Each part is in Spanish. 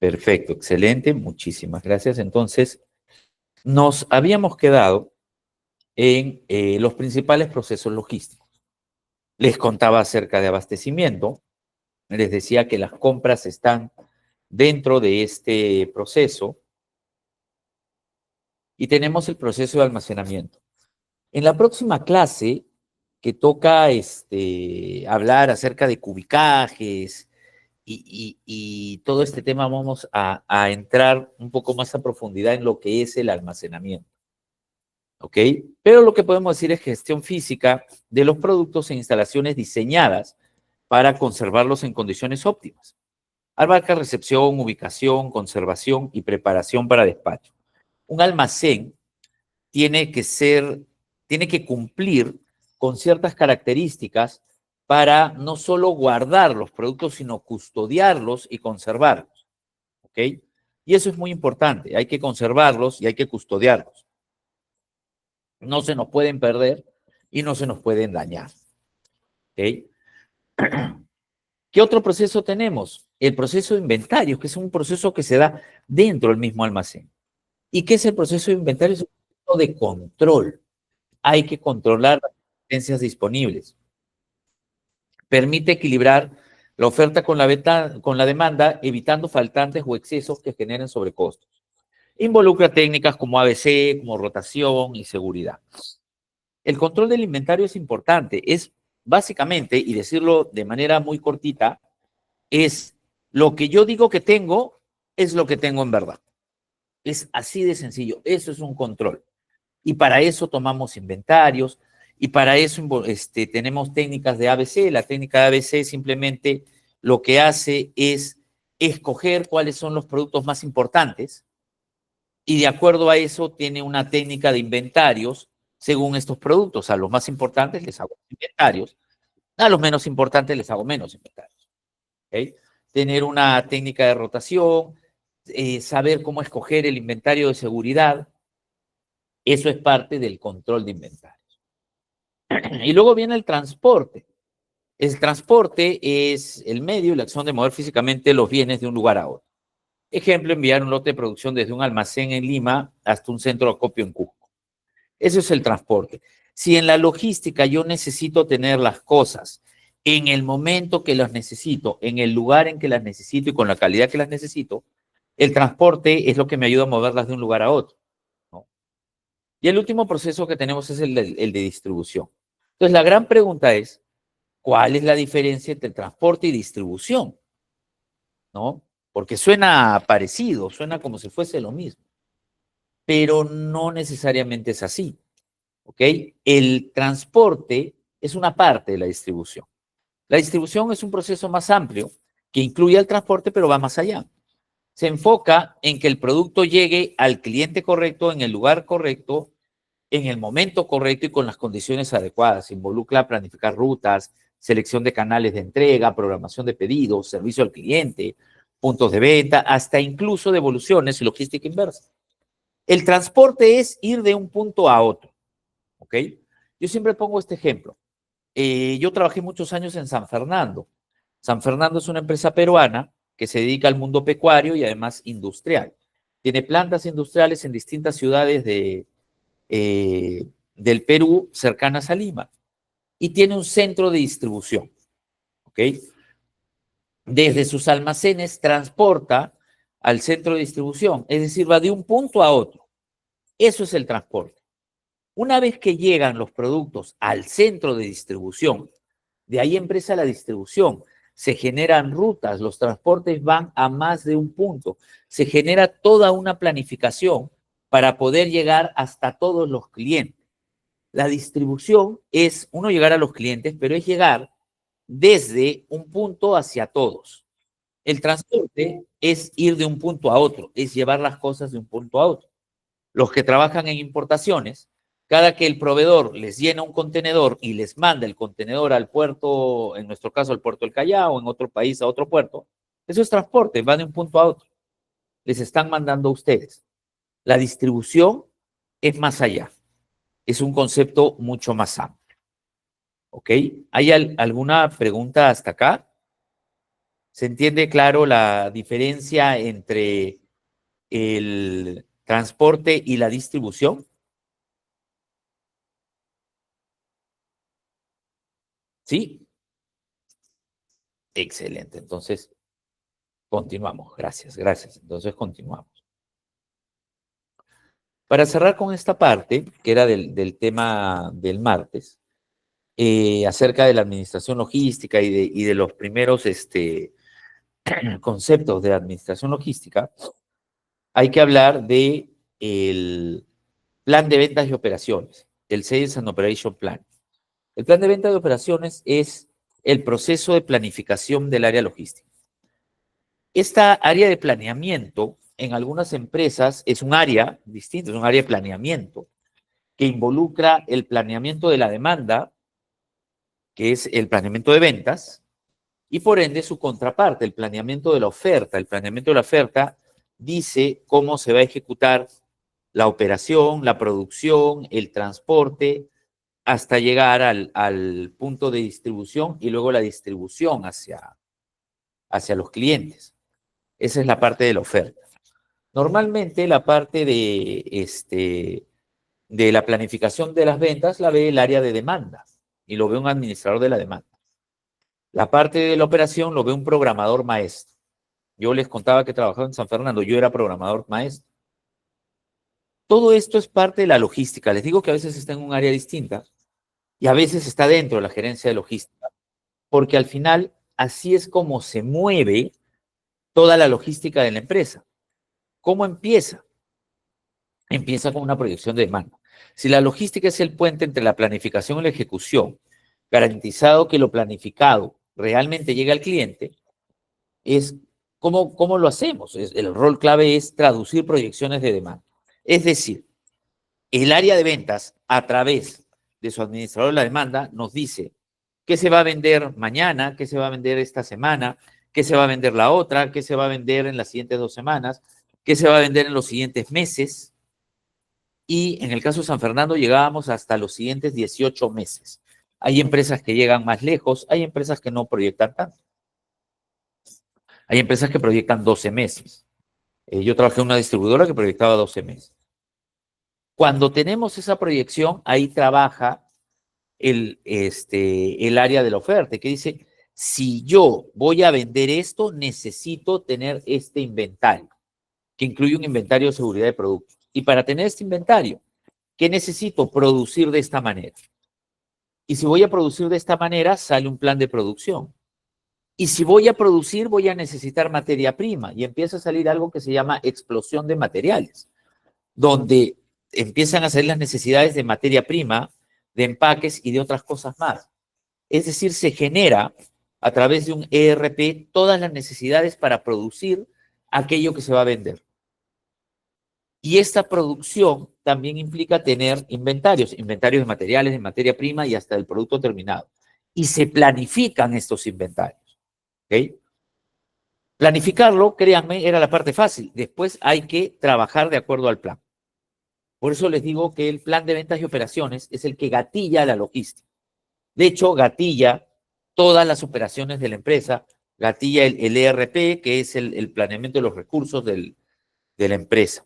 Perfecto, excelente, muchísimas gracias. Entonces, nos habíamos quedado en los principales procesos logísticos. Les contaba acerca de abastecimiento, les decía que las compras están dentro de este proceso y tenemos el proceso de almacenamiento. En la próxima clase, que toca hablar acerca de cubicajes y todo este tema, vamos a entrar un poco más a profundidad en lo que es el almacenamiento. ¿Ok? Pero lo que podemos decir es gestión física de los productos e instalaciones diseñadas para conservarlos en condiciones óptimas. Abarca recepción, ubicación, conservación y preparación para despacho. Un almacén tiene que cumplir con ciertas características para no solo guardar los productos, sino custodiarlos y conservarlos. ¿Ok? Y eso es muy importante. Hay que conservarlos y hay que custodiarlos. No se nos pueden perder y no se nos pueden dañar. ¿Ok? ¿Qué otro proceso tenemos? El proceso de inventarios, que es un proceso que se da dentro del mismo almacén. ¿Y qué es el proceso de inventario? Es un proceso de control. Hay que controlar las existencias disponibles. Permite equilibrar la oferta con la demanda, evitando faltantes o excesos que generen sobrecostos. Involucra técnicas como ABC, como rotación y seguridad. El control del inventario es importante. Es básicamente, y decirlo de manera muy cortita, es lo que yo digo que tengo, es lo que tengo en verdad. Es así de sencillo. Eso es un control. Y para eso tomamos inventarios y para eso tenemos técnicas de ABC. La técnica de ABC simplemente lo que hace es escoger cuáles son los productos más importantes y de acuerdo a eso tiene una técnica de inventarios según estos productos. A los más importantes les hago inventarios, a los menos importantes les hago menos inventarios. ¿Okay? Tener una técnica de rotación, saber cómo escoger el inventario de seguridad, eso es parte del control de inventarios. Y luego viene el transporte. El transporte es el medio y la acción de mover físicamente los bienes de un lugar a otro. Ejemplo, enviar un lote de producción desde un almacén en Lima hasta un centro de acopio en Cusco. Eso es el transporte. Si en la logística yo necesito tener las cosas en el momento que las necesito, en el lugar en que las necesito y con la calidad que las necesito, el transporte es lo que me ayuda a moverlas de un lugar a otro, ¿no? Y el último proceso que tenemos es el de distribución. Entonces, la gran pregunta es, ¿cuál es la diferencia entre transporte y distribución? ¿No? Porque suena parecido, suena como si fuese lo mismo, pero no necesariamente es así. ¿Ok? El transporte es una parte de la distribución. La distribución es un proceso más amplio que incluye el transporte, pero va más allá. Se enfoca en que el producto llegue al cliente correcto, en el lugar correcto, en el momento correcto y con las condiciones adecuadas. Involucra planificar rutas, selección de canales de entrega, programación de pedidos, servicio al cliente, puntos de venta, hasta incluso devoluciones y logística inversa. El transporte es ir de un punto a otro. ¿Ok? Yo siempre pongo este ejemplo. Yo trabajé muchos años en San Fernando. San Fernando es una empresa peruana que se dedica al mundo pecuario y además industrial. Tiene plantas industriales en distintas ciudades del Perú cercanas a Lima y tiene un centro de distribución. ¿Ok? Desde sus almacenes transporta al centro de distribución, es decir, va de un punto a otro. Eso es el transporte. Una vez que llegan los productos al centro de distribución, de ahí empieza la distribución, se generan rutas, los transportes van a más de un punto, se genera toda una planificación para poder llegar hasta todos los clientes. La distribución es uno llegar a los clientes, pero es llegar desde un punto hacia todos. El transporte es ir de un punto a otro, es llevar las cosas de un punto a otro. Los que trabajan en importaciones, cada que el proveedor les llena un contenedor y les manda el contenedor al puerto, en nuestro caso al puerto del Callao, en otro país a otro puerto, eso es transporte, va de un punto a otro. Les están mandando a ustedes. La distribución es más allá, es un concepto mucho más amplio. ¿Ok? ¿Hay alguna pregunta hasta acá? ¿Se entiende claro la diferencia entre el transporte y la distribución? ¿Sí? Excelente. Entonces, continuamos. Gracias, gracias. Entonces, continuamos. Para cerrar con esta parte, que era del tema del martes, acerca de la administración logística y de los primeros conceptos de administración logística, hay que hablar de el plan de ventas y operaciones, el Sales and Operation Plan. El plan de ventas y operaciones es el proceso de planificación del área logística. Esta área de planeamiento en algunas empresas es un área distinta, es un área de planeamiento que involucra el planeamiento de la demanda, que es el planeamiento de ventas, y por ende su contraparte, el planeamiento de la oferta. El planeamiento de la oferta dice cómo se va a ejecutar la operación, la producción, el transporte, hasta llegar al punto de distribución y luego la distribución hacia los clientes. Esa es la parte de la oferta. Normalmente la parte de la planificación de las ventas la ve el área de demanda y lo ve un administrador de la demanda. La parte de la operación lo ve un programador maestro. Yo les contaba que trabajaba en San Fernando, yo era programador maestro. Todo esto es parte de la logística. Les digo que a veces está en un área distinta y a veces está dentro de la gerencia de logística, porque al final así es como se mueve toda la logística de la empresa. ¿Cómo empieza? Empieza con una proyección de demanda. Si la logística es el puente entre la planificación y la ejecución, garantizado que lo planificado realmente llegue al cliente, es cómo lo hacemos. El rol clave es traducir proyecciones de demanda. Es decir, el área de ventas, a través de su administrador de la demanda, nos dice qué se va a vender mañana, qué se va a vender esta semana, qué se va a vender la otra, qué se va a vender en las siguientes 2 semanas, qué se va a vender en los siguientes meses. Y en el caso de San Fernando llegábamos hasta los siguientes 18 meses. Hay empresas que llegan más lejos, hay empresas que no proyectan tanto. Hay empresas que proyectan 12 meses. Yo trabajé en una distribuidora que proyectaba 12 meses. Cuando tenemos esa proyección, ahí trabaja el área de la oferta, que dice, si yo voy a vender esto, necesito tener este inventario, que incluye un inventario de seguridad de productos. Y para tener este inventario, ¿qué necesito? Producir de esta manera. Y si voy a producir de esta manera, sale un plan de producción. Y si voy a producir, voy a necesitar materia prima. Y empieza a salir algo que se llama explosión de materiales, donde empiezan a salir las necesidades de materia prima, de empaques y de otras cosas más. Es decir, se genera a través de un ERP todas las necesidades para producir aquello que se va a vender. Y esta producción también implica tener inventarios de materiales, de materia prima y hasta del producto terminado. Y se planifican estos inventarios. ¿Ok? Planificarlo, créanme, era la parte fácil. Después hay que trabajar de acuerdo al plan. Por eso les digo que el plan de ventas y operaciones es el que gatilla la logística. De hecho, gatilla todas las operaciones de la empresa, gatilla el ERP, que es el planeamiento de los recursos de la empresa.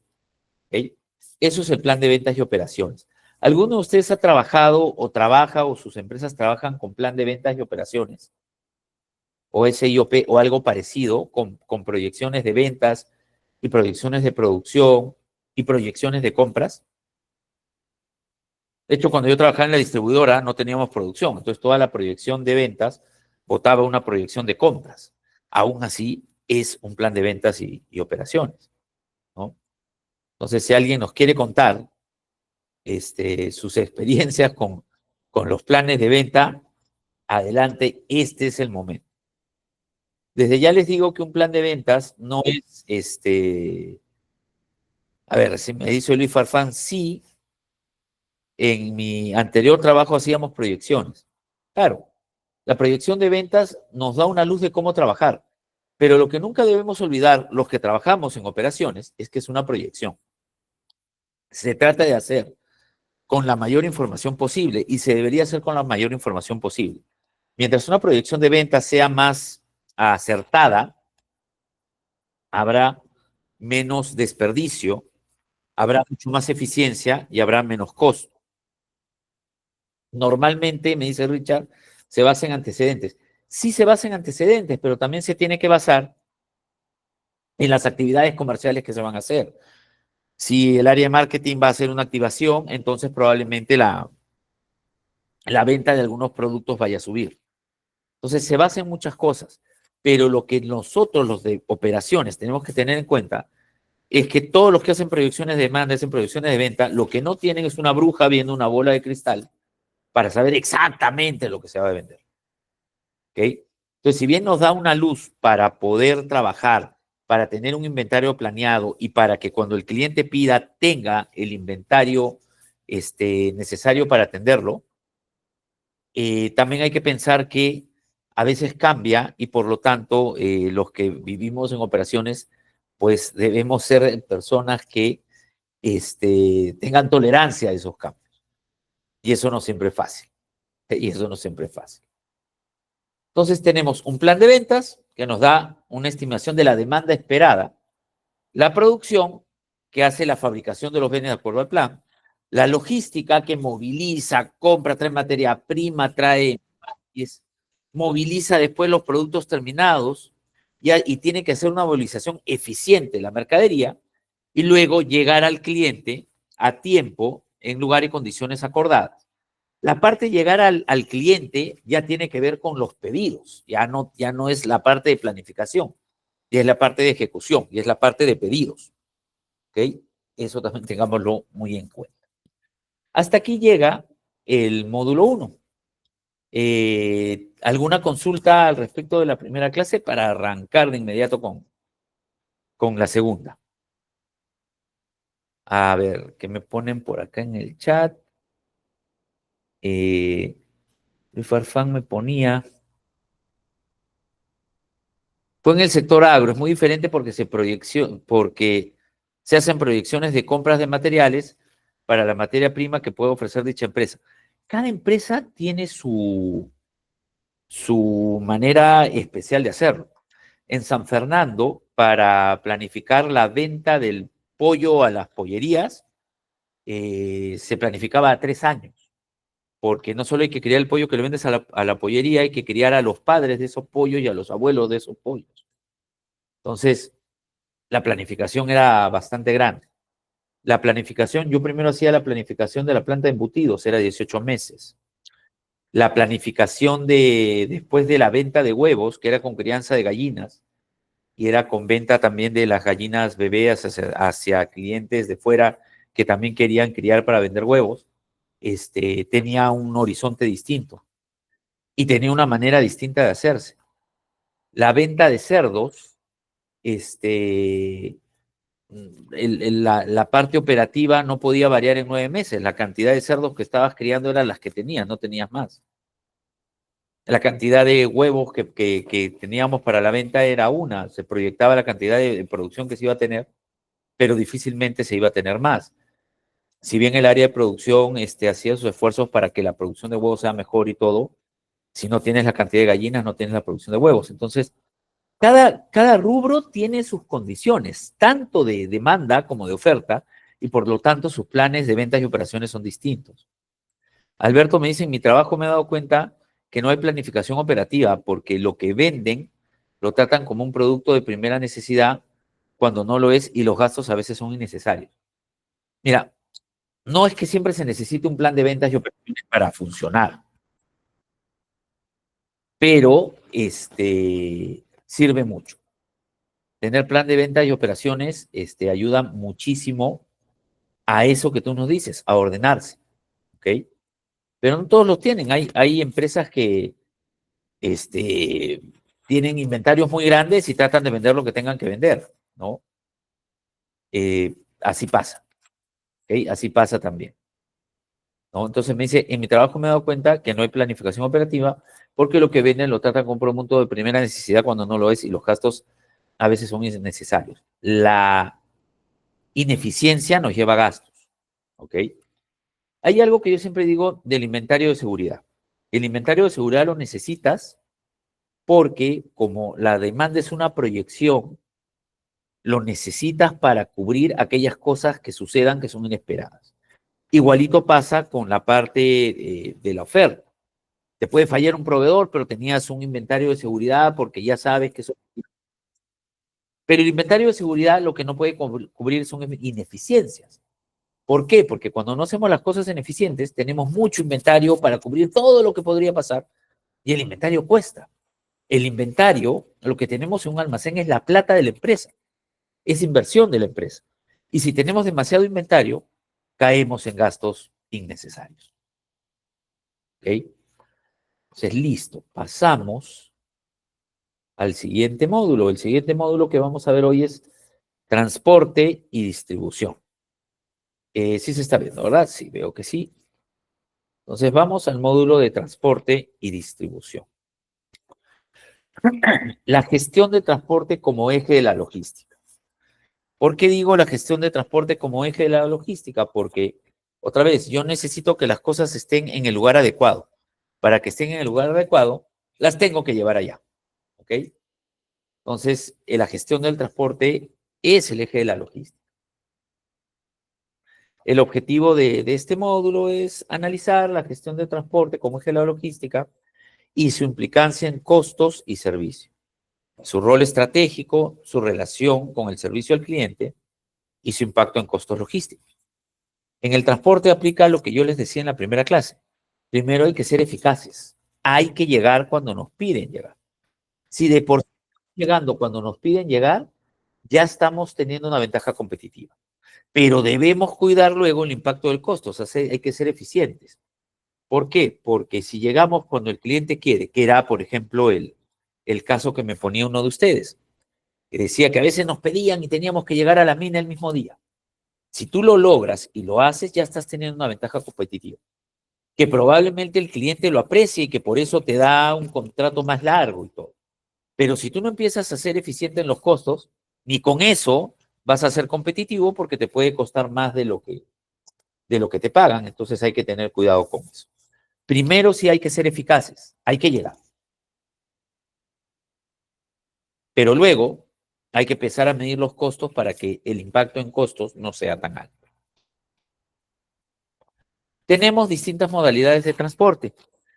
¿Okay? Eso es el plan de ventas y operaciones. ¿Alguno de ustedes ha trabajado o trabaja o sus empresas trabajan con plan de ventas y operaciones? O SIOP o algo parecido con proyecciones de ventas y proyecciones de producción y proyecciones de compras. De hecho, cuando yo trabajaba en la distribuidora no teníamos producción, entonces toda la proyección de ventas botaba una proyección de compras. Aún así, es un plan de ventas y operaciones, ¿no? Entonces, si alguien nos quiere contar sus experiencias con los planes de venta, adelante, este es el momento. Desde ya les digo que un plan de ventas no es, a ver, si me dice Luis Farfán, sí, en mi anterior trabajo hacíamos proyecciones. Claro, la proyección de ventas nos da una luz de cómo trabajar, pero lo que nunca debemos olvidar, los que trabajamos en operaciones, es que es una proyección. Se trata de hacer con la mayor información posible y se debería hacer con la mayor información posible. Mientras una proyección de ventas sea más acertada, habrá menos desperdicio, habrá mucho más eficiencia y habrá menos costo. Normalmente, me dice Richard, se basa en antecedentes. Sí se basa en antecedentes, pero también se tiene que basar en las actividades comerciales que se van a hacer. Si el área de marketing va a hacer una activación, entonces probablemente la venta de algunos productos vaya a subir. Entonces se basa en muchas cosas, pero lo que nosotros, los de operaciones, tenemos que tener en cuenta es que todos los que hacen proyecciones de demanda, hacen proyecciones de venta, lo que no tienen es una bruja viendo una bola de cristal para saber exactamente lo que se va a vender. ¿Okay? Entonces, si bien nos da una luz para poder trabajar, para tener un inventario planeado y para que cuando el cliente pida tenga el inventario necesario para atenderlo, también hay que pensar que a veces cambia y por lo tanto los que vivimos en operaciones, pues debemos ser personas que tengan tolerancia a esos cambios. Y eso no siempre es fácil. Y eso no siempre es fácil. Entonces tenemos un plan de ventas que nos da una estimación de la demanda esperada, la producción que hace la fabricación de los bienes de acuerdo al plan, la logística que moviliza, compra, trae materia prima, moviliza después los productos terminados y tiene que hacer una movilización eficiente de la mercadería y luego llegar al cliente a tiempo en lugar y condiciones acordadas. La parte de llegar al cliente ya tiene que ver con los pedidos, ya no es la parte de planificación, ya es la parte de ejecución, y es la parte de pedidos. ¿Ok? Eso también tengámoslo muy en cuenta. Hasta aquí llega el módulo 1. ¿Alguna consulta al respecto de la primera clase para arrancar de inmediato con la segunda? A ver, ¿qué me ponen por acá en el chat? Luis Farfán me ponía... Fue en el sector agro, es muy diferente porque se hacen proyecciones de compras de materiales para la materia prima que puede ofrecer dicha empresa. Cada empresa tiene su manera especial de hacerlo. En San Fernando, para planificar la venta del pollo a las pollerías, se planificaba a 3 años, porque no solo hay que criar el pollo que le vendes a la pollería, hay que criar a los padres de esos pollos y a los abuelos de esos pollos. Entonces, la planificación era bastante grande. La planificación, yo primero hacía la planificación de la planta de embutidos, era 18 meses. La planificación después de la venta de huevos, que era con crianza de gallinas, y era con venta también de las gallinas bebés hacia clientes de fuera que también querían criar para vender huevos, tenía un horizonte distinto y tenía una manera distinta de hacerse. La venta de cerdos, la parte operativa no podía variar en 9 meses. La cantidad de cerdos que estabas criando eran las que tenías, no tenías más. La cantidad de huevos que teníamos para la venta era una, se proyectaba la cantidad de producción que se iba a tener, pero difícilmente se iba a tener más. Si bien el área de producción hacía sus esfuerzos para que la producción de huevos sea mejor y todo, si no tienes la cantidad de gallinas, no tienes la producción de huevos. Entonces, cada rubro tiene sus condiciones, tanto de demanda como de oferta, y por lo tanto sus planes de ventas y operaciones son distintos. Alberto me dice, en mi trabajo me he dado cuenta que no hay planificación operativa porque lo que venden lo tratan como un producto de primera necesidad cuando no lo es y los gastos a veces son innecesarios. Mira, no es que siempre se necesite un plan de ventas y operaciones para funcionar, pero sirve mucho. Tener plan de ventas y operaciones ayuda muchísimo a eso que tú nos dices, a ordenarse, ¿ok? Pero no todos los tienen. Hay empresas que tienen inventarios muy grandes y tratan de vender lo que tengan que vender, ¿no? Así pasa, ¿ok? Así pasa también, ¿no? Entonces me dice, en mi trabajo me he dado cuenta que no hay planificación operativa porque lo que venden lo tratan como un producto de primera necesidad cuando no lo es y los gastos a veces son innecesarios. La ineficiencia nos lleva a gastos, ¿ok? Hay algo que yo siempre digo del inventario de seguridad. El inventario de seguridad lo necesitas porque como la demanda es una proyección, lo necesitas para cubrir aquellas cosas que sucedan que son inesperadas. Igualito pasa con la parte de la oferta. Te puede fallar un proveedor, pero tenías un inventario de seguridad porque ya sabes que eso... Pero el inventario de seguridad lo que no puede cubrir son ineficiencias. ¿Por qué? Porque cuando no hacemos las cosas ineficientes, tenemos mucho inventario para cubrir todo lo que podría pasar y el inventario cuesta. El inventario, lo que tenemos en un almacén es la plata de la empresa, es inversión de la empresa. Y si tenemos demasiado inventario, caemos en gastos innecesarios. ¿Ok? Entonces, listo, pasamos al siguiente módulo. El siguiente módulo que vamos a ver hoy es transporte y distribución. Sí se está viendo, ¿verdad? Sí, veo que sí. Entonces vamos al módulo de transporte y distribución. La gestión de transporte como eje de la logística. ¿Por qué digo la gestión de transporte como eje de la logística? Porque, otra vez, yo necesito que las cosas estén en el lugar adecuado. Para que estén en el lugar adecuado, las tengo que llevar allá. ¿Ok? Entonces, la gestión del transporte es el eje de la logística. El objetivo de este módulo es analizar la gestión de transporte como eje de la logística y su implicancia en costos y servicio, su rol estratégico, su relación con el servicio al cliente y su impacto en costos logísticos. En el transporte aplica lo que yo les decía en la primera clase. Primero hay que ser eficaces. Hay que llegar cuando nos piden llegar. Si de por sí llegando cuando nos piden llegar, ya estamos teniendo una ventaja competitiva. Pero debemos cuidar luego el impacto del costo. O sea, hay que ser eficientes. ¿Por qué? Porque si llegamos cuando el cliente quiere, que era, por ejemplo, el caso que me ponía uno de ustedes, que decía que a veces nos pedían y teníamos que llegar a la mina el mismo día. Si tú lo logras y lo haces, ya estás teniendo una ventaja competitiva, que probablemente el cliente lo aprecie y que por eso te da un contrato más largo y todo. Pero si tú no empiezas a ser eficiente en los costos, ni con eso vas a ser competitivo porque te puede costar más de lo que te pagan. Entonces hay que tener cuidado con eso. Primero sí hay que ser eficaces, hay que llegar. Pero luego hay que empezar a medir los costos para que el impacto en costos no sea tan alto. Tenemos distintas modalidades de transporte.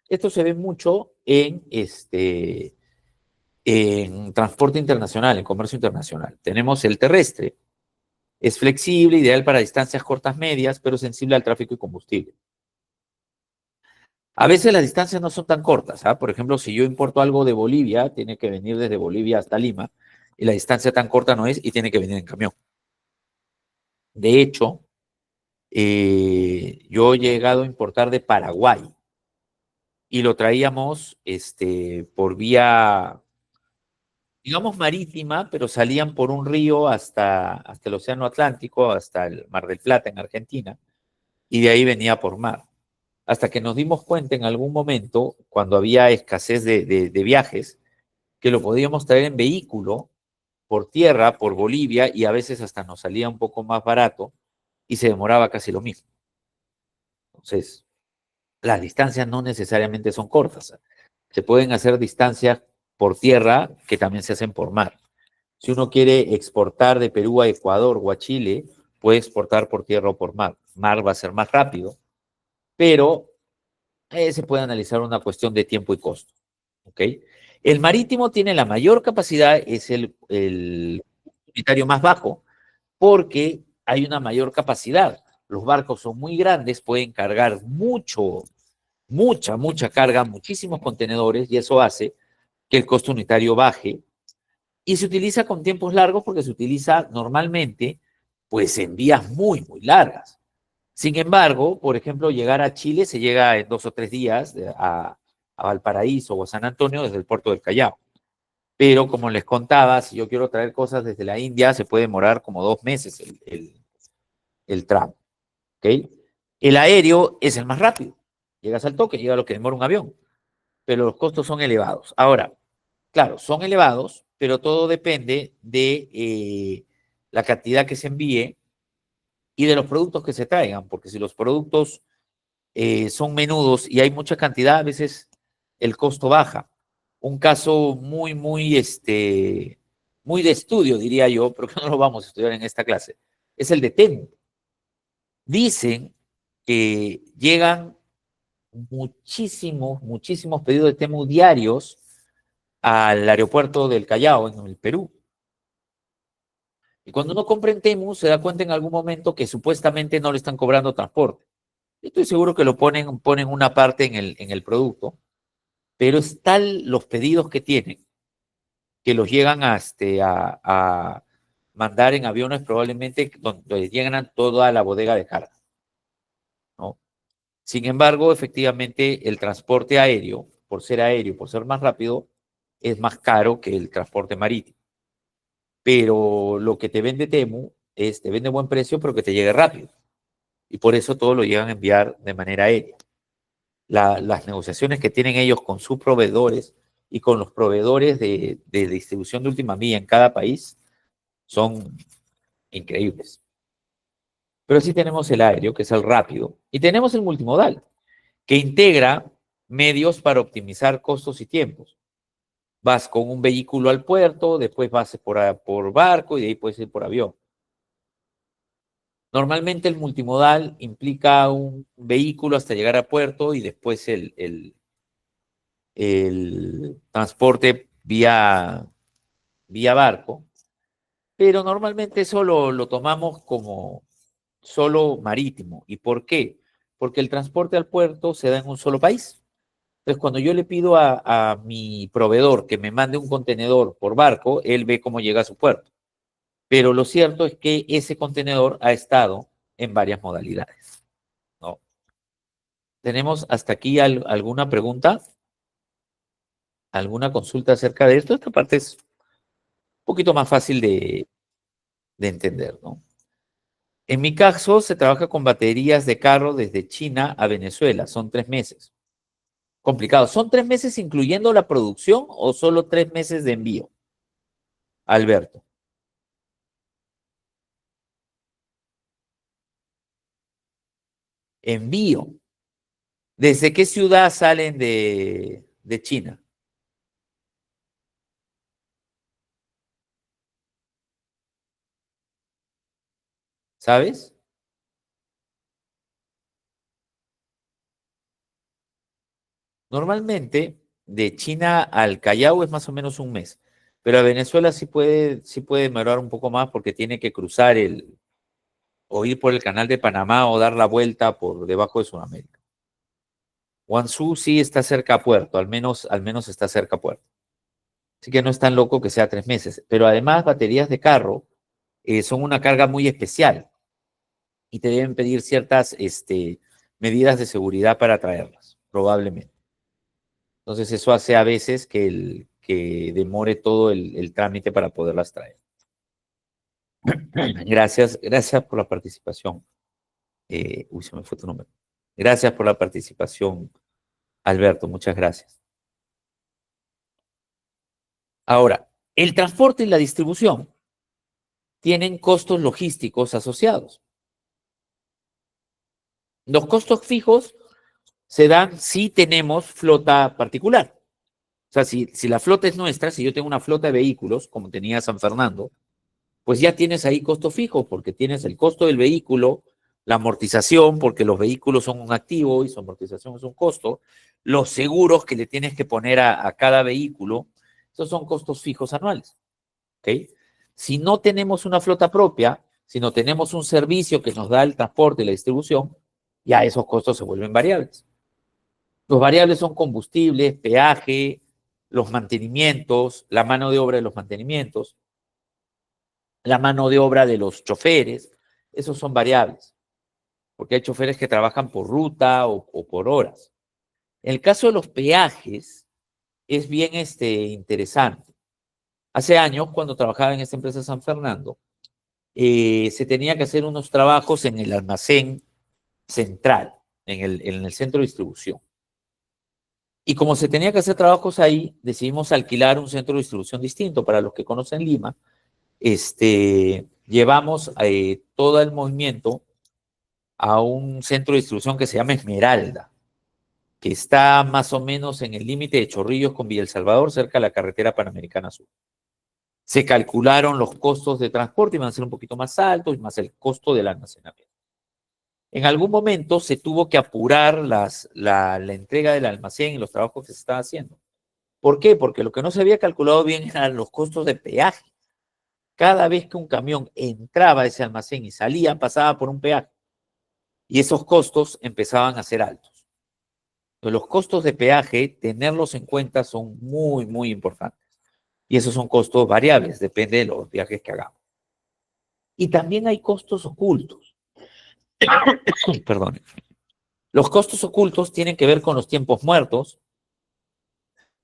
Esto se ve mucho en transporte internacional, en comercio internacional. Tenemos el terrestre. Es flexible, ideal para distancias cortas medias, pero sensible al tráfico y combustible. A veces las distancias no son tan cortas. Por ejemplo, si yo importo algo de Bolivia, tiene que venir desde Bolivia hasta Lima, y la distancia tan corta no es, y tiene que venir en camión. De hecho, yo he llegado a importar de Paraguay y lo traíamos por vía, digamos, marítima, pero salían por un río hasta el Océano Atlántico, hasta el Mar del Plata en Argentina, y de ahí venía por mar. Hasta que nos dimos cuenta en algún momento, cuando había escasez de viajes, que lo podíamos traer en vehículo, por tierra, por Bolivia, y a veces hasta nos salía un poco más barato y se demoraba casi lo mismo. Entonces, las distancias no necesariamente son cortas. Se pueden hacer distancias por tierra que también se hacen por mar. Si uno quiere exportar de Perú a Ecuador o a Chile, puede exportar por tierra o por mar. Mar va a ser más rápido, pero se puede analizar una cuestión de tiempo y costo. ¿Ok? El marítimo tiene la mayor capacidad, es el unitario más bajo, porque hay una mayor capacidad. Los barcos son muy grandes, pueden cargar mucha carga, muchísimos contenedores, y eso hace que el costo unitario baje. Y se utiliza con tiempos largos porque se utiliza normalmente, pues, en vías muy largas. Sin embargo, por ejemplo, llegar a Chile se llega en 2 o 3 días a Valparaíso o a San Antonio desde el puerto del Callao. Pero como les contaba, si yo quiero traer cosas desde la India, se puede demorar como 2 meses el tramo. ¿Ok? El aéreo es el más rápido. Llegas al toque, llega lo que demora un avión, pero los costos son elevados. Ahora, claro, son elevados, pero todo depende de la cantidad que se envíe y de los productos que se traigan, porque si los productos son menudos y hay mucha cantidad, a veces el costo baja. un caso muy de estudio, diría yo, pero que no lo vamos a estudiar en esta clase. Es el de Temu. Dicen que llegan muchísimos pedidos de Temu diarios al aeropuerto del Callao, en el Perú. Y cuando uno compra en Temu, se da cuenta en algún momento que supuestamente no le están cobrando transporte. Estoy seguro que ponen una parte en el producto, pero es tal los pedidos que tienen que los llegan a mandar en aviones probablemente donde llegan a toda la bodega de carga, ¿no? Sin embargo, efectivamente, el transporte aéreo, por ser más rápido, es más caro que el transporte marítimo. Pero lo que te vende Temu te vende buen precio, pero que te llegue rápido. Y por eso todo lo llegan a enviar de manera aérea. Las negociaciones que tienen ellos con sus proveedores y con los proveedores de distribución de última milla en cada país son increíbles. Pero sí tenemos el aéreo, que es el rápido, y tenemos el multimodal, que integra medios para optimizar costos y tiempos. Vas con un vehículo al puerto, después vas por barco y de ahí puedes ir por avión. Normalmente el multimodal implica un vehículo hasta llegar a puerto y después el transporte vía barco, pero normalmente eso lo tomamos como solo marítimo. ¿Y por qué? Porque el transporte al puerto se da en un solo país. Entonces, cuando yo le pido a mi proveedor que me mande un contenedor por barco, él ve cómo llega a su puerto. Pero lo cierto es que ese contenedor ha estado en varias modalidades, ¿no? ¿Tenemos hasta aquí alguna pregunta? ¿Alguna consulta acerca de esto? Esta parte es un poquito más fácil de entender, ¿no? En mi caso, se trabaja con baterías de carro desde China a Venezuela. Son 3 meses. Complicado. ¿Son 3 meses incluyendo la producción o solo 3 meses de envío? Alberto. Envío. ¿Desde qué ciudad salen de China? ¿Sabes? Normalmente, de China al Callao es más o menos un mes, pero a Venezuela sí puede demorar un poco más porque tiene que cruzar o ir por el canal de Panamá o dar la vuelta por debajo de Sudamérica. Guangzhou sí está cerca a puerto, al menos está cerca a puerto. Así que no es tan loco que sea 3 meses. Pero además, baterías de carro son una carga muy especial y te deben pedir ciertas medidas de seguridad para traerlas, probablemente. Entonces, eso hace a veces que demore todo el trámite para poderlas traer. Gracias por la participación. Uy, se me fue tu nombre. Gracias por la participación, Alberto. Muchas gracias. Ahora, el transporte y la distribución tienen costos logísticos asociados. Los costos fijos se dan si tenemos flota particular. O sea, si la flota es nuestra, si yo tengo una flota de vehículos, como tenía San Fernando, pues ya tienes ahí costo fijo, porque tienes el costo del vehículo, la amortización, porque los vehículos son un activo y su amortización es un costo, los seguros que le tienes que poner a cada vehículo, esos son costos fijos anuales. ¿Ok? Si no tenemos una flota propia, si no tenemos un servicio que nos da el transporte y la distribución, ya esos costos se vuelven variables. Los variables son combustible, peaje, los mantenimientos, la mano de obra de los mantenimientos, la mano de obra de los choferes, esos son variables, porque hay choferes que trabajan por ruta o por horas. En el caso de los peajes, es bien interesante. Hace años, cuando trabajaba en esta empresa San Fernando, se tenía que hacer unos trabajos en el almacén central, en el centro de distribución. Y como se tenía que hacer trabajos ahí, decidimos alquilar un centro de distribución distinto. Para los que conocen Lima, llevamos todo el movimiento a un centro de distribución que se llama Esmeralda. que está más o menos en el límite de Chorrillos con Villa El Salvador, cerca de la carretera Panamericana Sur. Se calcularon los costos de transporte, iban a ser un poquito más altos, más el costo del almacenamiento. En algún momento se tuvo que apurar la entrega del almacén y los trabajos que se estaban haciendo. ¿Por qué? Porque lo que no se había calculado bien eran los costos de peaje. Cada vez que un camión entraba a ese almacén y salía, pasaba por un peaje. Y esos costos empezaban a ser altos. Entonces, los costos de peaje, tenerlos en cuenta son muy, muy importantes. Y esos son costos variables, depende de los viajes que hagamos. Y también hay costos ocultos. Perdón. Los costos ocultos tienen que ver con los tiempos muertos,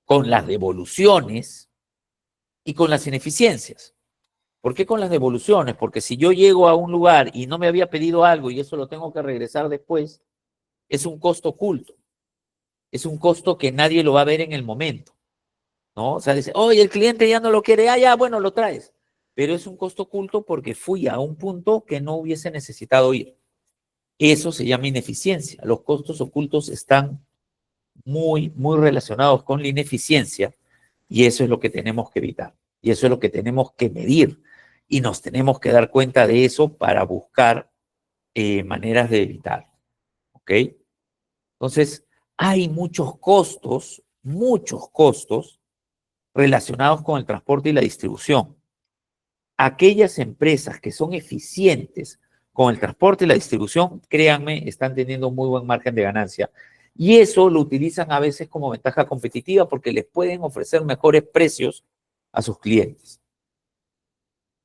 con las devoluciones y con las ineficiencias. ¿Por qué con las devoluciones? Porque si yo llego a un lugar y no me había pedido algo y eso lo tengo que regresar después, es un costo oculto. Es un costo que nadie lo va a ver en el momento, ¿no? O sea, dice, oye, el cliente ya no lo quiere, ya, bueno, lo traes. Pero es un costo oculto porque fui a un punto que no hubiese necesitado ir. Eso se llama ineficiencia. Los costos ocultos están muy, muy relacionados con la ineficiencia y eso es lo que tenemos que evitar. Y eso es lo que tenemos que medir. Y nos tenemos que dar cuenta de eso para buscar maneras de evitar. ¿Ok? Entonces, hay muchos costos relacionados con el transporte y la distribución. Aquellas empresas que son eficientes con el transporte y la distribución, créanme, están teniendo un muy buen margen de ganancia. Y eso lo utilizan a veces como ventaja competitiva porque les pueden ofrecer mejores precios a sus clientes.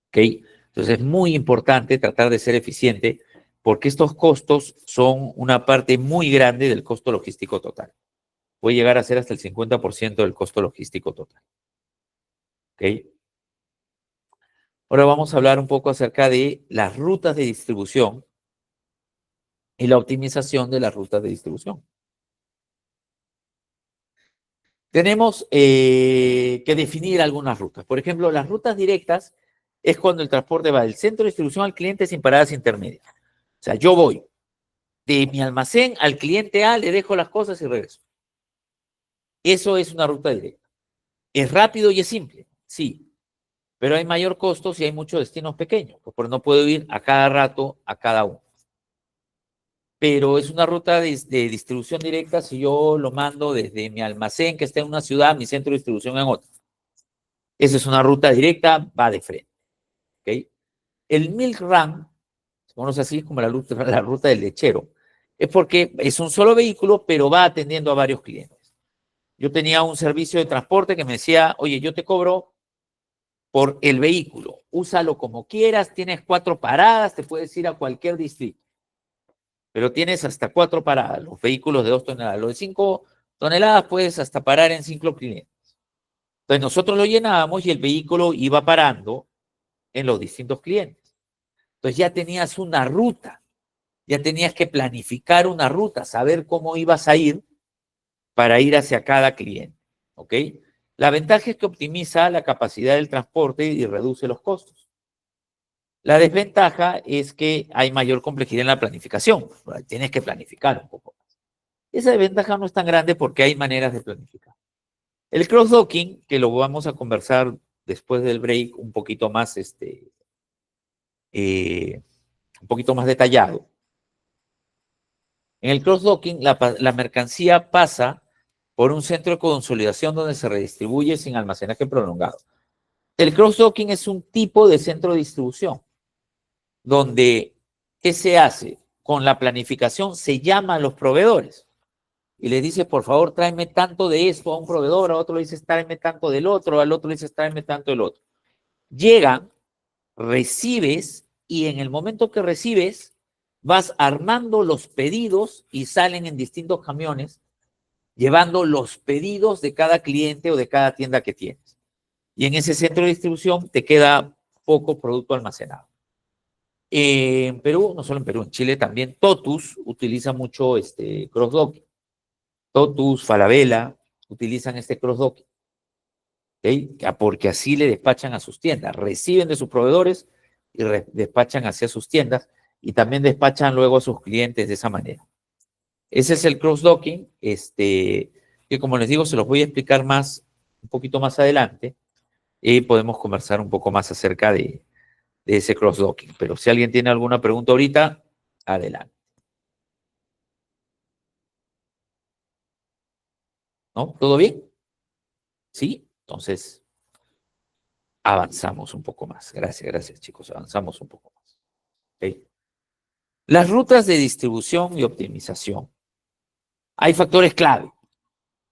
¿Ok? Entonces es muy importante tratar de ser eficiente porque estos costos son una parte muy grande del costo logístico total. Puede llegar a ser hasta el 50% del costo logístico total. ¿Ok? Ahora vamos a hablar un poco acerca de las rutas de distribución y la optimización de las rutas de distribución. Tenemos que definir algunas rutas. Por ejemplo, las rutas directas es cuando el transporte va del centro de distribución al cliente sin paradas intermedias. O sea, yo voy de mi almacén al cliente A, le dejo las cosas y regreso. Eso es una ruta directa. ¿Es rápido y es simple? Sí, pero hay mayor costo si hay muchos destinos pequeños, porque no puedo ir a cada rato a cada uno. Pero es una ruta de distribución directa si yo lo mando desde mi almacén que está en una ciudad, mi centro de distribución en otra. Esa es una ruta directa, va de frente. ¿Okay? El milk run, se conoce así como la ruta del lechero, es porque es un solo vehículo, pero va atendiendo a varios clientes. Yo tenía un servicio de transporte que me decía, oye, yo te cobro por el vehículo, úsalo como quieras, tienes 4 paradas, te puedes ir a cualquier distrito, pero tienes hasta 4 paradas, los vehículos de 2 toneladas, los de 5 toneladas puedes hasta parar en 5 clientes. Entonces nosotros lo llenábamos y el vehículo iba parando en los distintos clientes. Entonces ya tenías una ruta, ya tenías que planificar una ruta, saber cómo ibas a ir para ir hacia cada cliente, ¿ok? La ventaja es que optimiza la capacidad del transporte y reduce los costos. La desventaja es que hay mayor complejidad en la planificación. Tienes que planificar un poco más. Esa desventaja no es tan grande porque hay maneras de planificar. El cross-docking, que lo vamos a conversar después del break un poquito más, un poquito más detallado. En el cross-docking, la mercancía pasa por un centro de consolidación donde se redistribuye sin almacenaje prolongado. El cross-docking es un tipo de centro de distribución donde, ¿qué se hace? Con la planificación se llama a los proveedores y le dice, por favor, tráeme tanto de esto a un proveedor, a otro le dices, tráeme tanto del otro, al otro le dices, tráeme tanto del otro. Llegan, recibes y en el momento que recibes, vas armando los pedidos y salen en distintos camiones llevando los pedidos de cada cliente o de cada tienda que tienes. Y en ese centro de distribución te queda poco producto almacenado. En Perú, no solo en Perú, en Chile también, Totus utiliza mucho cross-docking. Totus, Falabella utilizan este cross-docking. ¿Okay? Porque así le despachan a sus tiendas. Reciben de sus proveedores y despachan hacia sus tiendas y también despachan luego a sus clientes de esa manera. Ese es el cross-docking, que como les digo, se los voy a explicar un poquito más adelante, y podemos conversar un poco más acerca de ese cross-docking. Pero si alguien tiene alguna pregunta ahorita, adelante. ¿No? ¿Todo bien? Sí. Entonces, avanzamos un poco más. Gracias, chicos. Avanzamos un poco más. ¿Ok? Las rutas de distribución y optimización. Hay factores clave.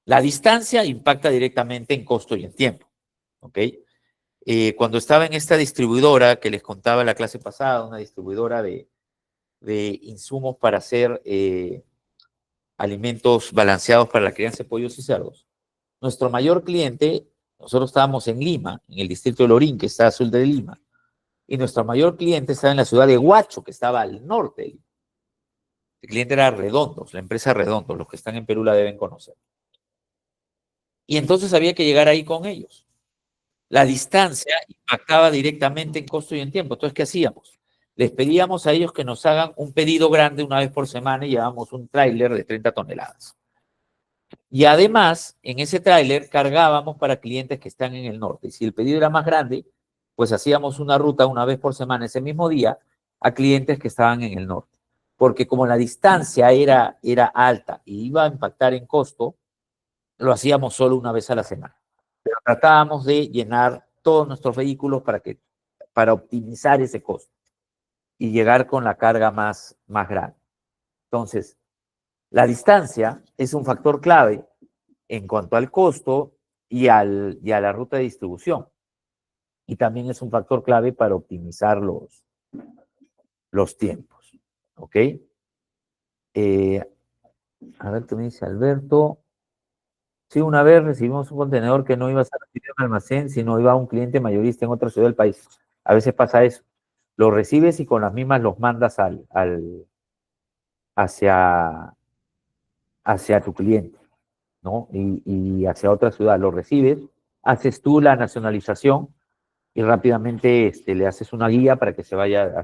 La distancia impacta directamente en costo y en tiempo. ¿Ok? Cuando estaba en esta distribuidora que les contaba en la clase pasada, una distribuidora de insumos para hacer alimentos balanceados para la crianza de pollos y cerdos, nuestro mayor cliente, nosotros estábamos en Lima, en el distrito de Lorín, que está al sur de Lima, y nuestro mayor cliente estaba en la ciudad de Huacho, que estaba al norte de Lima. El cliente era Redondos, la empresa Redondos, los que están en Perú la deben conocer. Y entonces había que llegar ahí con ellos. La distancia impactaba directamente en costo y en tiempo. Entonces, ¿qué hacíamos? Les pedíamos a ellos que nos hagan un pedido grande una vez por semana y llevábamos un tráiler de 30 toneladas. Y además, en ese tráiler cargábamos para clientes que están en el norte. Y si el pedido era más grande, pues hacíamos una ruta una vez por semana ese mismo día a clientes que estaban en el norte. Porque como la distancia era alta y iba a impactar en costo, lo hacíamos solo una vez a la semana. Pero tratábamos de llenar todos nuestros vehículos para optimizar ese costo y llegar con la carga más grande. Entonces, la distancia es un factor clave en cuanto al costo y a la ruta de distribución. Y también es un factor clave para optimizar los tiempos. ¿Ok? A ver qué me dice Alberto. Sí, una vez recibimos un contenedor que no iba a ser recibido en almacén, sino iba a un cliente mayorista en otra ciudad del país. A veces pasa eso. Lo recibes y con las mismas los mandas hacia, hacia tu cliente, ¿no? Y hacia otra ciudad. Lo recibes, haces tú la nacionalización y rápidamente le haces una guía para que se vaya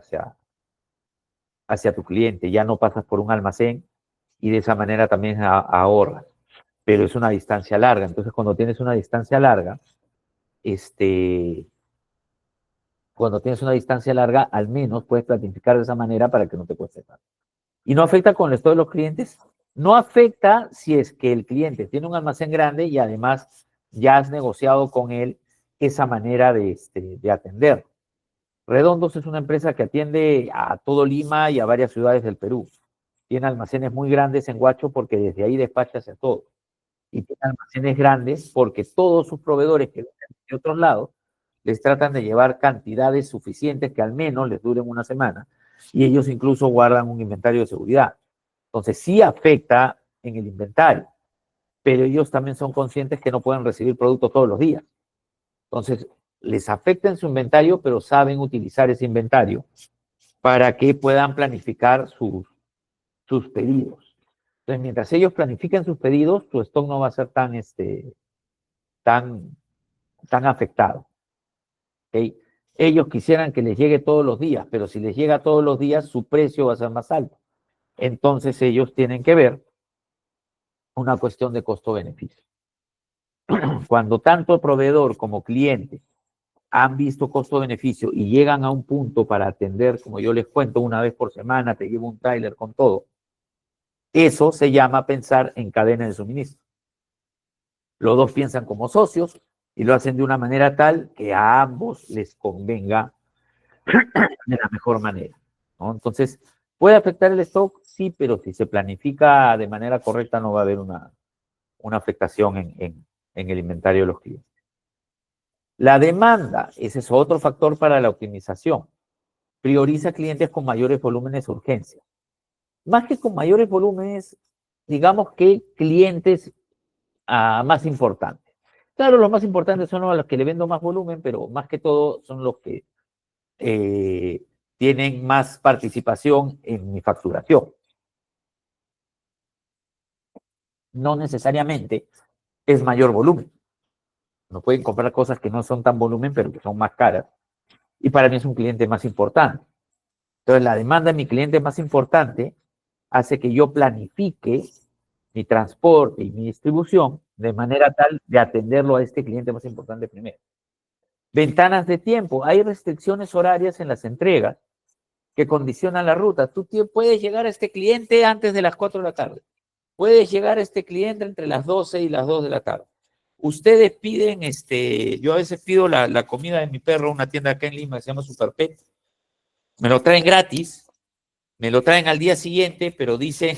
hacia tu cliente. Ya no pasas por un almacén y de esa manera también ahorras. Pero es una distancia larga. Entonces, cuando tienes una distancia larga, este, al menos puedes planificar de esa manera para que no te cueste tanto. ¿Y no afecta con el resto de los clientes? No afecta si es que el cliente tiene un almacén grande y además ya has negociado con él esa manera de atender. Redondos es una empresa que atiende a todo Lima y a varias ciudades del Perú. Tiene almacenes muy grandes en Huacho porque desde ahí despacha hacia todo. Y tiene almacenes grandes porque todos sus proveedores que vienen de otros lados les tratan de llevar cantidades suficientes que al menos les duren una semana. Y ellos incluso guardan un inventario de seguridad. Entonces sí afecta en el inventario, pero ellos también son conscientes que no pueden recibir productos todos los días. Entonces les afecta en su inventario, pero saben utilizar ese inventario para que puedan planificar sus pedidos. Entonces, mientras ellos planifiquen sus pedidos, tu stock no va a ser tan, tan afectado. ¿Okay? Ellos quisieran que les llegue todos los días, pero si les llega todos los días, su precio va a ser más alto. Entonces, ellos tienen que ver una cuestión de costo-beneficio. Cuando tanto el proveedor como cliente han visto costo-beneficio y llegan a un punto para atender, como yo les cuento, una vez por semana, te llevo un tráiler con todo, eso se llama pensar en cadena de suministro. Los dos piensan como socios y lo hacen de una manera tal que a ambos les convenga de la mejor manera, ¿no? Entonces, ¿puede afectar el stock? Sí, pero si se planifica de manera correcta no va a haber una afectación en el inventario de los clientes. La demanda, ese es otro factor para la optimización. Prioriza clientes con mayores volúmenes de urgencia. Más que con mayores volúmenes, digamos que clientes más importantes. Claro, los más importantes son los que le vendo más volumen, pero más que todo son los que tienen más participación en mi facturación. No necesariamente es mayor volumen. No pueden comprar cosas que no son tan volumen, pero que son más caras. Y para mí es un cliente más importante. Entonces, la demanda de mi cliente más importante hace que yo planifique mi transporte y mi distribución de manera tal de atenderlo a este cliente más importante primero. Ventanas de tiempo. Hay restricciones horarias en las entregas que condicionan la ruta. Tú puedes llegar a este cliente antes de las 4 de la tarde. Puedes llegar a este cliente entre las 12 y las 2 de la tarde. Ustedes piden, yo a veces pido la comida de mi perro, una tienda acá en Lima que se llama Superpet. Me lo traen gratis, me lo traen al día siguiente, pero dice,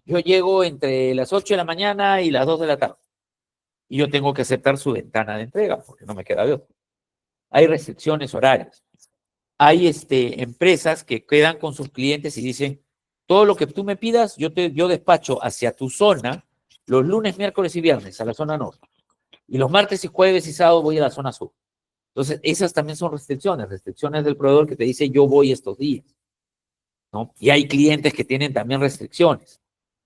yo llego entre las 8 de la mañana y las 2 de la tarde. Y yo tengo que aceptar su ventana de entrega porque no me queda de otro. Hay restricciones horarias. Hay empresas que quedan con sus clientes y dicen, todo lo que tú me pidas, yo despacho hacia tu zona los lunes, miércoles y viernes a la zona norte. Y los martes y jueves y sábado voy a la zona sur. Entonces, esas también son restricciones del proveedor que te dice, yo voy estos días, ¿no? Y hay clientes que tienen también restricciones.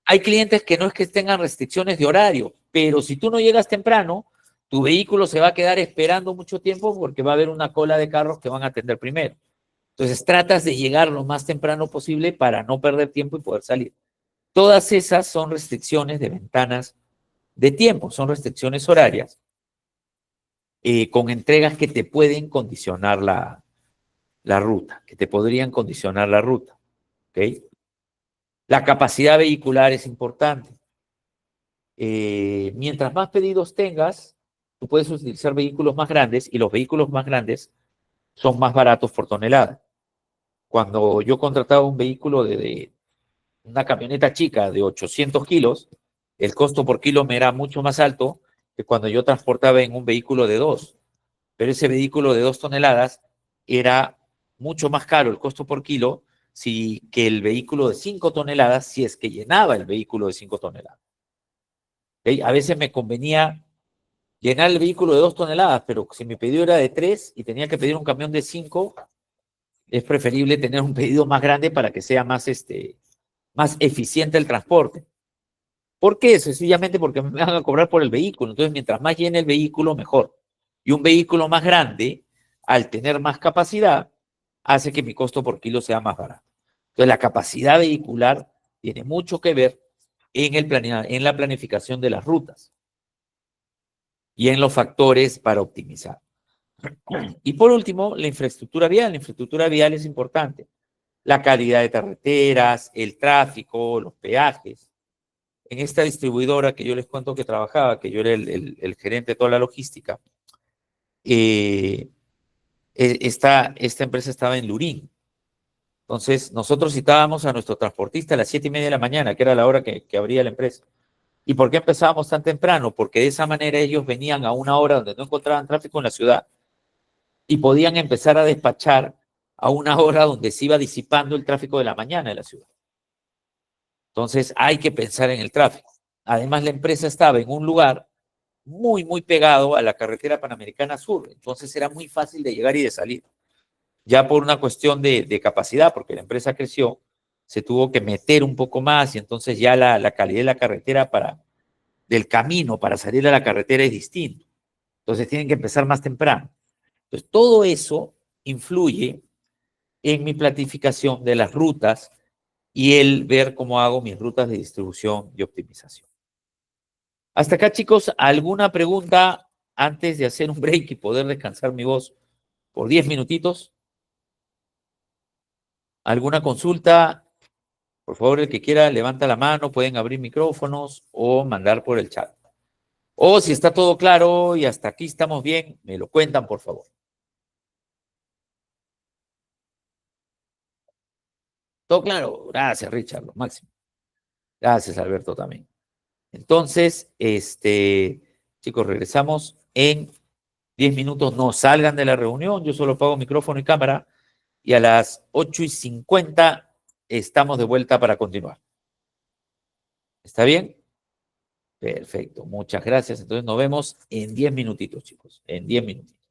Hay clientes que no es que tengan restricciones de horario, pero si tú no llegas temprano, tu vehículo se va a quedar esperando mucho tiempo porque va a haber una cola de carros que van a atender primero. Entonces tratas de llegar lo más temprano posible para no perder tiempo y poder salir. Todas esas son restricciones de ventanas de tiempo, son restricciones horarias con entregas que te pueden condicionar la ruta, que te podrían condicionar la ruta. ¿Okay? La capacidad vehicular es importante. Mientras más pedidos tengas, tú puedes utilizar vehículos más grandes y los vehículos más grandes son más baratos por tonelada. Cuando yo contrataba un vehículo de una camioneta chica de 800 kilos, el costo por kilo me era mucho más alto que cuando yo transportaba en un vehículo de 2. Pero ese vehículo de 2 toneladas era mucho más caro el costo por kilo que el vehículo de 5 toneladas si es que llenaba el vehículo de 5 toneladas. ¿Okay? A veces me convenía llenar el vehículo de 2 toneladas, pero si mi pedido era de 3 y tenía que pedir un camión de 5, es preferible tener un pedido más grande para que sea más eficiente el transporte. ¿Por qué? Sencillamente porque me van a cobrar por el vehículo. Entonces, mientras más llene el vehículo, mejor. Y un vehículo más grande, al tener más capacidad, hace que mi costo por kilo sea más barato. Entonces, la capacidad vehicular tiene mucho que ver en la planificación de las rutas y en los factores para optimizar. Y por último, la infraestructura vial. La infraestructura vial es importante. La calidad de carreteras, el tráfico, los peajes. En esta distribuidora que yo les cuento que trabajaba, que yo era el gerente de toda la logística, eh, esta empresa estaba en Lurín. Entonces, nosotros citábamos a nuestro transportista a las 7:30 de la mañana, que era la hora que abría la empresa. ¿Y por qué empezábamos tan temprano? Porque de esa manera ellos venían a una hora donde no encontraban tráfico en la ciudad y podían empezar a despachar a una hora donde se iba disipando el tráfico de la mañana de la ciudad. Entonces, hay que pensar en el tráfico. Además, la empresa estaba en un lugar muy, muy pegado a la carretera Panamericana Sur. Entonces era muy fácil de llegar y de salir. Ya por una cuestión de capacidad, porque la empresa creció, se tuvo que meter un poco más y entonces ya la calidad de la carretera del camino para salir a la carretera es distinto. Entonces tienen que empezar más temprano. Entonces todo eso influye en mi planificación de las rutas y el ver cómo hago mis rutas de distribución y optimización. Hasta acá, chicos, ¿alguna pregunta antes de hacer un break y poder descansar mi voz por 10 minutitos? ¿Alguna consulta? Por favor, el que quiera, levanta la mano, pueden abrir micrófonos o mandar por el chat. O si está todo claro y hasta aquí estamos bien, me lo cuentan, por favor. Todo claro. Gracias, Richard, lo máximo. Gracias, Alberto, también. Entonces, chicos, regresamos en 10 minutos. No salgan de la reunión, yo solo apago micrófono y cámara. Y a las 8:50 estamos de vuelta para continuar. ¿Está bien? Perfecto, muchas gracias. Entonces nos vemos en 10 minutitos, chicos, en 10 minutitos.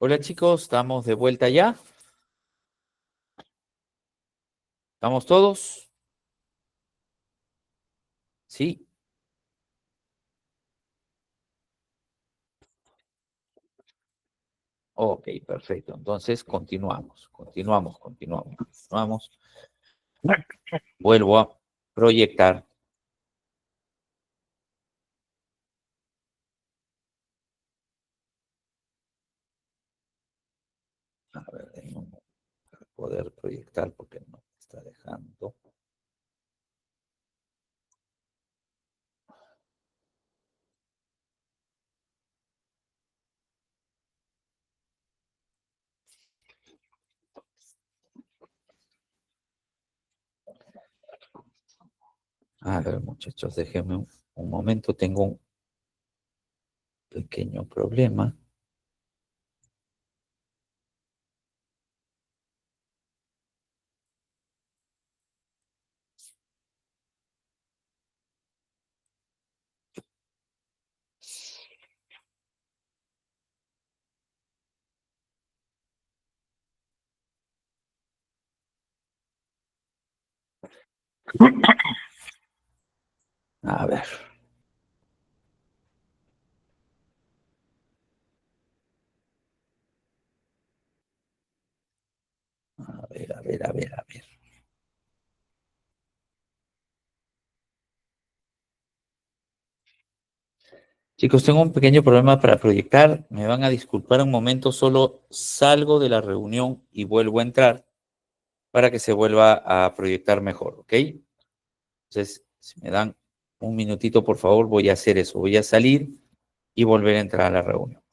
Hola chicos, estamos de vuelta ya. ¿Estamos todos? Sí. Ok, perfecto. Entonces continuamos. Vuelvo a proyectar. A ver, denme un momento para poder proyectar porque no me está dejando. A ver, muchachos, déjenme un momento. Tengo un pequeño problema. A ver, a ver. Chicos, tengo un pequeño problema para proyectar. Me van a disculpar un momento, solo salgo de la reunión y vuelvo a entrar para que se vuelva a proyectar mejor, ¿ok? Entonces, si me dan un minutito, por favor, voy a hacer eso. Voy a salir y volver a entrar a la reunión.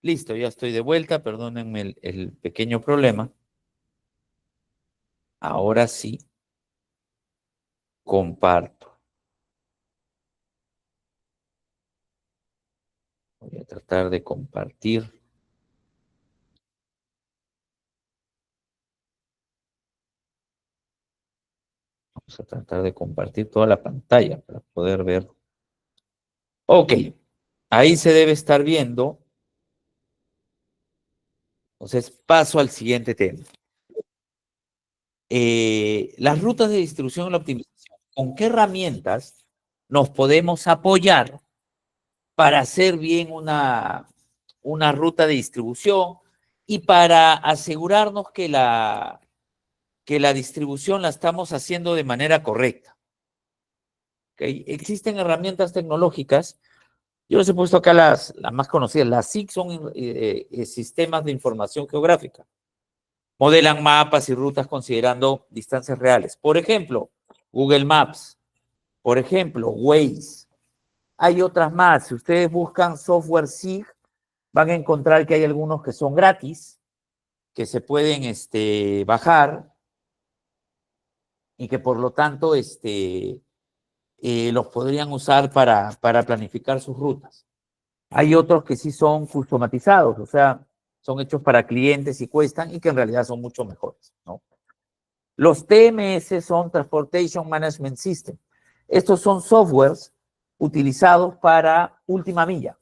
Listo, ya estoy de vuelta. Perdónenme el pequeño problema. Ahora sí, comparto. Voy a tratar de compartir. Vamos a tratar de compartir toda la pantalla para poder ver. Ok, ahí se debe estar viendo. Entonces, paso al siguiente tema. Las rutas de distribución y la optimización. ¿Con qué herramientas nos podemos apoyar para hacer bien una ruta de distribución y para asegurarnos que la distribución la estamos haciendo de manera correcta? ¿Okay? Existen herramientas tecnológicas. Yo les he puesto acá las más conocidas. Las SIC son sistemas de información geográfica. Modelan mapas y rutas considerando distancias reales. Por ejemplo, Google Maps. Por ejemplo, Waze. Hay otras más. Si ustedes buscan software SIG, van a encontrar que hay algunos que son gratis, que se pueden bajar y que por lo tanto los podrían usar para planificar sus rutas. Hay otros que sí son customatizados, o sea, son hechos para clientes y cuestan y que en realidad son mucho mejores, ¿no? Los TMS son Transportation Management System. Estos son softwares utilizados para última milla,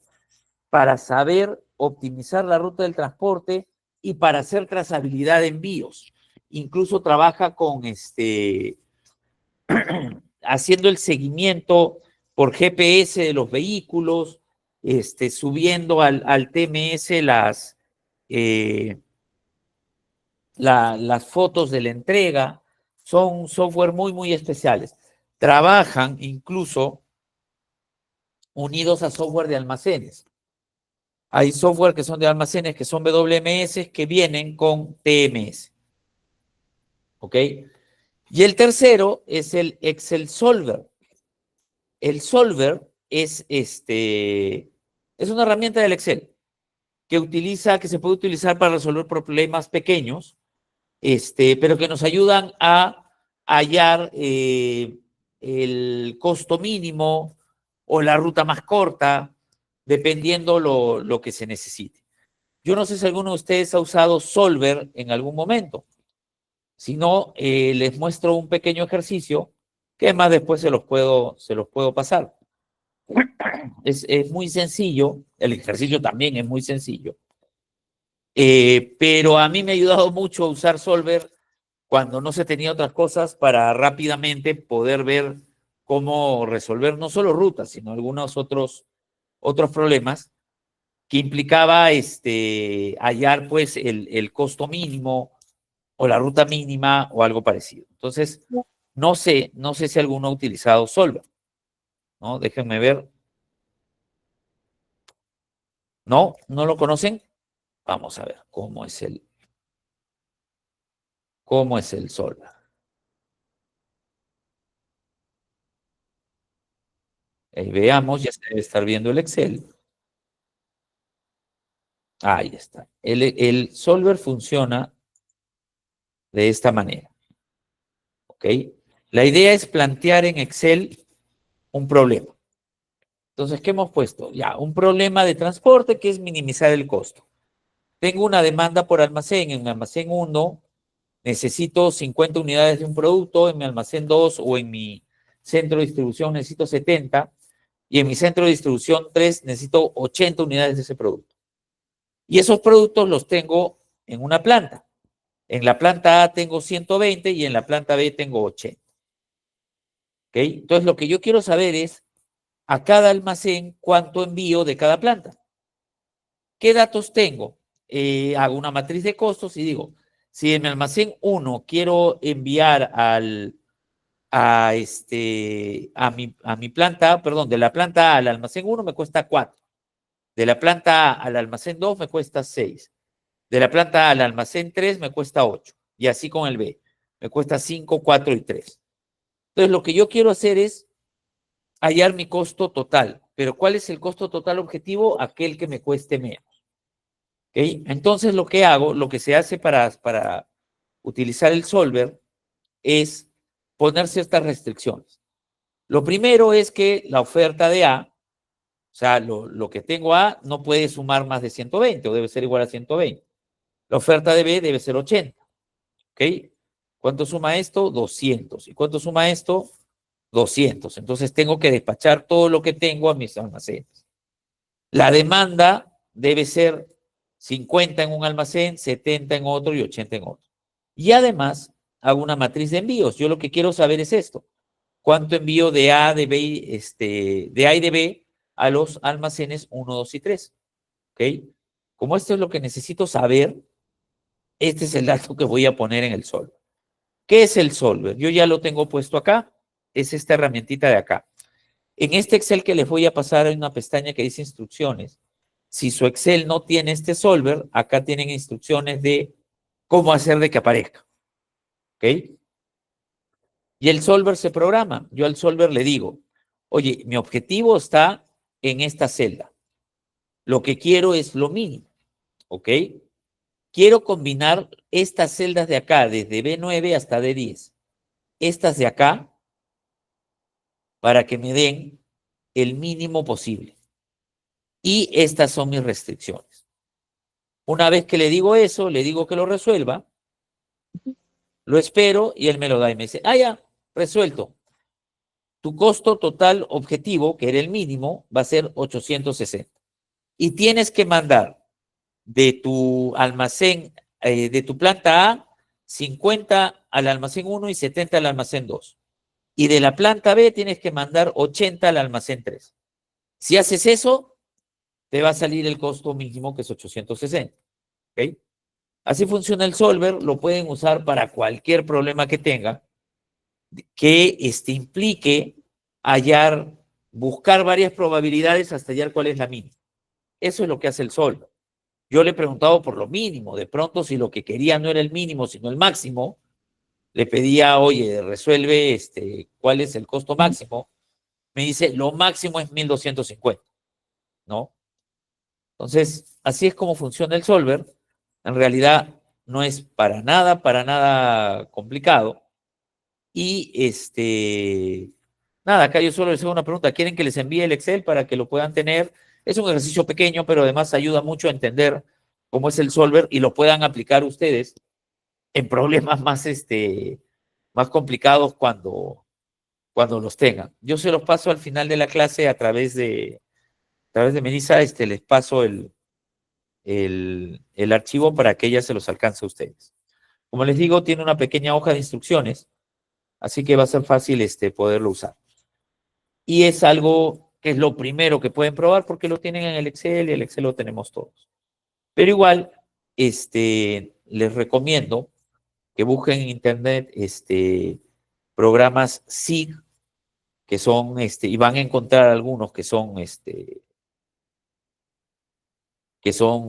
para saber optimizar la ruta del transporte y para hacer trazabilidad de envíos. Incluso trabaja con haciendo el seguimiento por GPS de los vehículos, subiendo al TMS las fotos de la entrega. Son software muy, muy especiales. Trabajan incluso unidos a software de almacenes. Hay software que son de almacenes, que son WMS, que vienen con TMS. ¿Ok? Y el tercero es el Excel Solver. El Solver es una herramienta del Excel que se puede utilizar para resolver problemas pequeños, pero que nos ayudan a hallar el costo mínimo o la ruta más corta, dependiendo lo que se necesite. Yo no sé si alguno de ustedes ha usado Solver en algún momento. Si no, les muestro un pequeño ejercicio que más después se los puedo pasar. Es muy sencillo, el ejercicio también es muy sencillo, pero a mí me ha ayudado mucho a usar Solver cuando no se tenía otras cosas para rápidamente poder ver cómo resolver no solo rutas, sino algunos otros problemas que implicaba hallar pues el costo mínimo o la ruta mínima o algo parecido. Entonces, no sé si alguno ha utilizado Solver, ¿no? Déjenme ver. ¿No? ¿No lo conocen? Vamos a ver cómo es el Solver. Veamos, ya se debe estar viendo el Excel. Ahí está. El Solver funciona de esta manera. ¿Ok? La idea es plantear en Excel un problema. Entonces, ¿qué hemos puesto? Ya, un problema de transporte que es minimizar el costo. Tengo una demanda por almacén. En mi almacén 1 necesito 50 unidades de un producto, en mi almacén 2 o en mi centro de distribución necesito 70 y en mi centro de distribución 3 necesito 80 unidades de ese producto. Y esos productos los tengo en una planta. En la planta A tengo 120 y en la planta B tengo 80. ¿Ok? Entonces, lo que yo quiero saber es a cada almacén cuánto envío de cada planta. ¿Qué datos tengo? Hago una matriz de costos y digo, si en mi almacén 1 quiero enviar a mi planta, perdón, de la planta A al almacén 1 me cuesta 4. De la planta A al almacén 2 me cuesta 6. De la planta A al almacén 3 me cuesta 8. Y así con el B. Me cuesta 5, 4 y 3. Entonces, lo que yo quiero hacer es hallar mi costo total. Pero ¿cuál es el costo total objetivo? Aquel que me cueste menos. ¿Okay? Entonces, lo que se hace para utilizar el solver es poner ciertas restricciones. Lo primero es que la oferta de A, o sea, lo que tengo A no puede sumar más de 120 o debe ser igual a 120. La oferta de B debe ser 80. ¿Ok? ¿Cuánto suma esto? 200. ¿Y cuánto suma esto? 200. Entonces tengo que despachar todo lo que tengo a mis almacenes. La demanda debe ser 50 en un almacén, 70 en otro y 80 en otro. Y además hago una matriz de envíos. Yo lo que quiero saber es esto. ¿Cuánto envío de A, de B, de A y de B a los almacenes 1, 2 y 3? ¿Ok? Como esto es lo que necesito saber, este es el dato que voy a poner en el solver. ¿Qué es el solver? Yo ya lo tengo puesto acá. Es esta herramientita de acá. En este Excel que les voy a pasar hay una pestaña que dice instrucciones. Si su Excel no tiene este solver, acá tienen instrucciones de cómo hacer de que aparezca. ¿Ok? Y el solver se programa. Yo al solver le digo, oye, mi objetivo está en esta celda. Lo que quiero es lo mínimo. ¿Ok? Quiero combinar estas celdas de acá, desde B9 hasta D10. Estas de acá, para que me den el mínimo posible. Y estas son mis restricciones. Una vez que le digo eso, le digo que lo resuelva, lo espero y él me lo da y me dice, ya, resuelto. Tu costo total objetivo, que era el mínimo, va a ser 860. Y tienes que mandar de tu almacén, de tu planta A, 50 al almacén 1 y 70 al almacén 2. Y de la planta B tienes que mandar 80 al almacén 3. Si haces eso, te va a salir el costo mínimo, que es 860. ¿Ok? Así funciona el solver, lo pueden usar para cualquier problema que tengan, que implique buscar varias probabilidades hasta hallar cuál es la mínima. Eso es lo que hace el solver. Yo le he preguntado por lo mínimo, de pronto si lo que quería no era el mínimo, sino el máximo, le pedía, oye, resuelve cuál es el costo máximo. Me dice, lo máximo es 1250, ¿no? Entonces, así es como funciona el solver. En realidad no es para nada complicado. Y nada, acá yo solo les hago una pregunta. ¿Quieren que les envíe el Excel para que lo puedan tener? Es un ejercicio pequeño, pero además ayuda mucho a entender cómo es el solver y lo puedan aplicar ustedes en problemas más complicados cuando los tengan. Yo se los paso al final de la clase a través de Melissa, les paso el archivo para que ella se los alcance a ustedes. Como les digo, tiene una pequeña hoja de instrucciones, así que va a ser fácil poderlo usar. Y es algo que es lo primero que pueden probar porque lo tienen en el Excel y el Excel lo tenemos todos. Pero igual, les recomiendo que busquen en internet programas SIG, que son, y van a encontrar algunos que son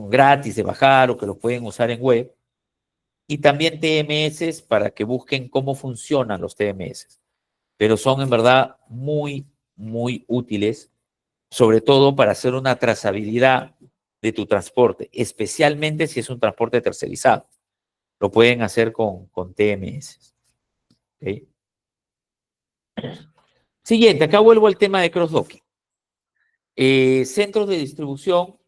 gratis de bajar o que lo pueden usar en web. Y también TMS para que busquen cómo funcionan los TMS. Pero son en verdad muy, muy útiles, sobre todo para hacer una trazabilidad de tu transporte, especialmente si es un transporte tercerizado. Lo pueden hacer con TMS. ¿Okay? Siguiente, acá vuelvo al tema de cross-docking. Centros de distribución,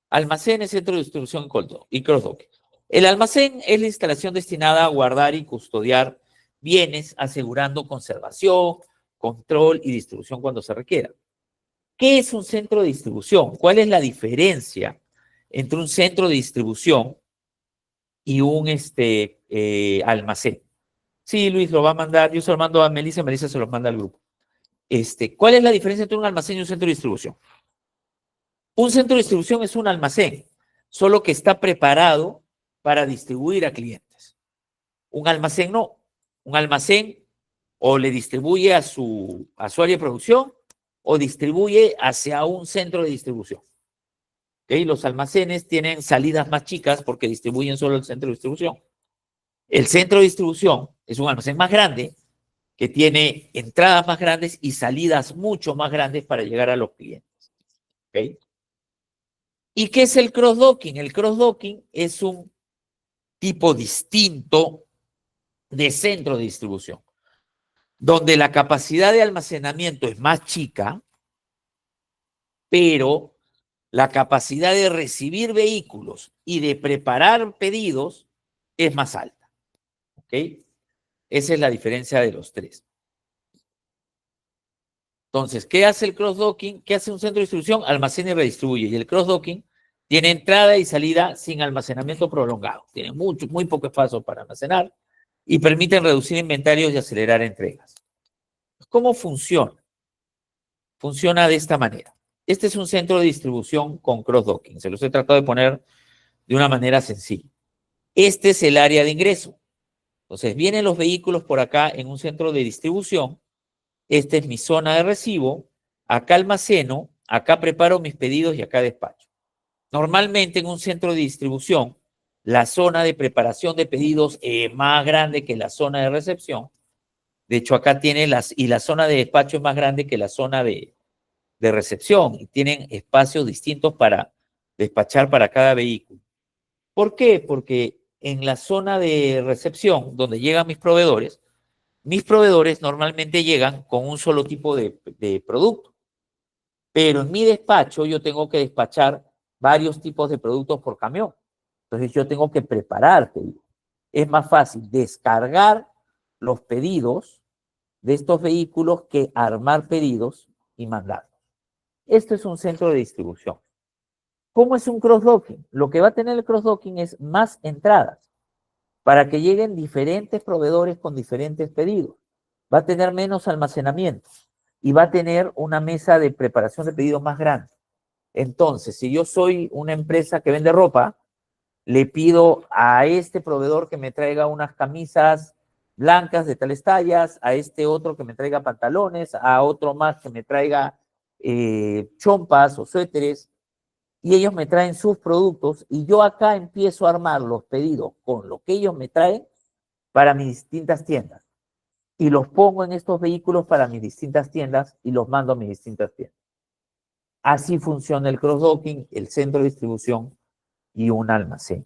almacenes, centros de distribución y cross-docking. El almacén es la instalación destinada a guardar y custodiar bienes, asegurando conservación, control y distribución cuando se requiera. ¿Qué es un centro de distribución? ¿Cuál es la diferencia entre un centro de distribución y un almacén? Sí, Luis, lo va a mandar. Yo se lo mando a Melissa, Melissa se lo manda al grupo. ¿Cuál es la diferencia entre un almacén y un centro de distribución? Un centro de distribución es un almacén, solo que está preparado para distribuir a clientes. Un almacén no. Un almacén o le distribuye a su área de producción o distribuye hacia un centro de distribución. ¿Okay? Los almacenes tienen salidas más chicas porque distribuyen solo el centro de distribución. El centro de distribución es un almacén más grande que tiene entradas más grandes y salidas mucho más grandes para llegar a los clientes. ¿Okay? ¿Y qué es el cross-docking? El cross-docking es un tipo distinto de centro de distribución, donde la capacidad de almacenamiento es más chica, pero la capacidad de recibir vehículos y de preparar pedidos es más alta. ¿Ok? Esa es la diferencia de los tres. Entonces, ¿qué hace el cross-docking? ¿Qué hace un centro de distribución? Almacena y redistribuye. Y el cross-docking tiene entrada y salida sin almacenamiento prolongado. Tiene muy poco espacio para almacenar y permiten reducir inventarios y acelerar entregas. ¿Cómo funciona? Funciona de esta manera. Este es un centro de distribución con cross-docking. Se los he tratado de poner de una manera sencilla. Este es el área de ingreso. Entonces, vienen los vehículos por acá en un centro de distribución. Esta es mi zona de recibo. Acá almaceno, acá preparo mis pedidos y acá despacho. Normalmente en un centro de distribución, La zona de preparación de pedidos es más grande que la zona de recepción. De hecho, acá tiene y la zona de despacho es más grande que la zona de recepción y tienen espacios distintos para despachar para cada vehículo. ¿Por qué? Porque en la zona de recepción, donde llegan mis proveedores normalmente llegan con un solo tipo de producto. Pero en mi despacho yo tengo que despachar varios tipos de productos por camión. Entonces yo tengo que preparar pedidos. Es más fácil descargar los pedidos de estos vehículos que armar pedidos y mandarlos. Esto es un centro de distribución. ¿Cómo es un cross-docking? Lo que va a tener el cross-docking es más entradas para que lleguen diferentes proveedores con diferentes pedidos. Va a tener menos almacenamiento y va a tener una mesa de preparación de pedidos más grande. Entonces, si yo soy una empresa que vende ropa, le pido a este proveedor que me traiga unas camisas blancas de tales tallas, a este otro que me traiga pantalones, a otro más que me traiga chompas o suéteres, y ellos me traen sus productos y yo acá empiezo a armar los pedidos con lo que ellos me traen para mis distintas tiendas y los pongo en estos vehículos para mis distintas tiendas y los mando a mis distintas tiendas. Así funciona el cross-docking, el centro de distribución y un almacén.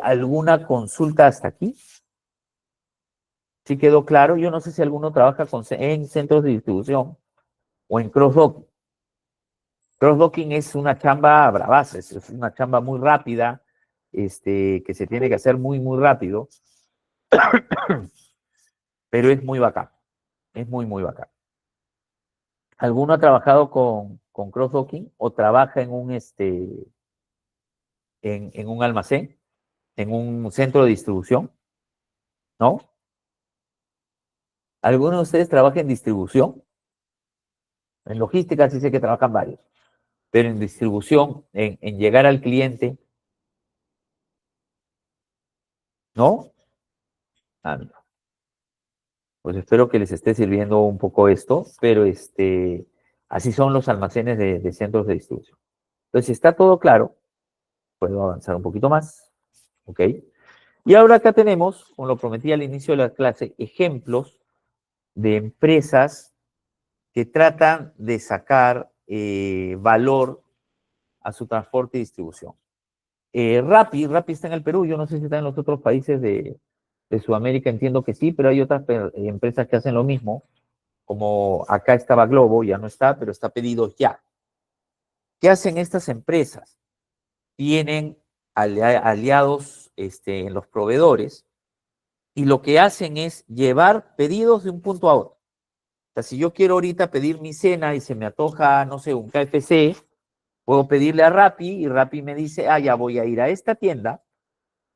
¿Alguna consulta hasta aquí? ¿Sí quedó claro? Yo no sé si alguno trabaja en centros de distribución o en cross-docking. Cross-docking es una chamba bravaza, es una chamba muy rápida, que se tiene que hacer muy, muy rápido, pero es muy bacán, es muy, muy bacán. ¿Alguno ha trabajado con cross-docking o trabaja en un almacén, en un centro de distribución? ¿No? ¿Alguno de ustedes trabaja en distribución? En logística sí sé que trabajan varios, pero en distribución, en llegar al cliente, ¿no? Ah, no. Pues espero que les esté sirviendo un poco esto, pero así son los almacenes de centros de distribución. Entonces, si está todo claro, puedo avanzar un poquito más, ¿ok? Y ahora acá tenemos, como lo prometí al inicio de la clase, ejemplos de empresas que tratan de sacar valor a su transporte y distribución. Rappi está en el Perú, yo no sé si está en los otros países de Sudamérica, entiendo que sí, pero hay otras empresas que hacen lo mismo, como acá estaba Globo, ya no está, pero está Pedidos Ya. ¿Qué hacen estas empresas? Tienen aliados en los proveedores y lo que hacen es llevar pedidos de un punto a otro. O sea, si yo quiero ahorita pedir mi cena y se me antoja, no sé, un KFC, puedo pedirle a Rappi y Rappi me dice, ah, ya voy a ir a esta tienda.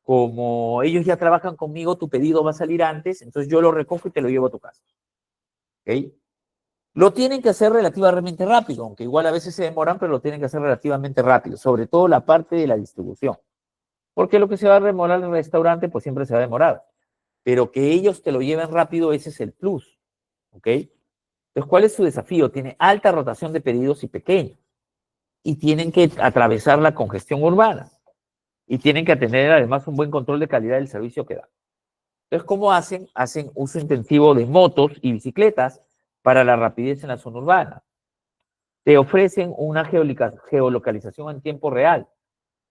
Como ellos ya trabajan conmigo, tu pedido va a salir antes, entonces yo lo recojo y te lo llevo a tu casa. ¿Ok? Lo tienen que hacer relativamente rápido, aunque igual a veces se demoran, pero lo tienen que hacer relativamente rápido, sobre todo la parte de la distribución. Porque lo que se va a demorar en el restaurante, pues siempre se va a demorar. Pero que ellos te lo lleven rápido, ese es el plus. ¿Ok? Entonces, ¿cuál es su desafío? Tiene alta rotación de pedidos y pequeños. Y tienen que atravesar la congestión urbana. Y tienen que tener además un buen control de calidad del servicio que dan. Entonces, ¿cómo hacen? Hacen uso intensivo de motos y bicicletas para la rapidez en la zona urbana. Te ofrecen una geolocalización en tiempo real.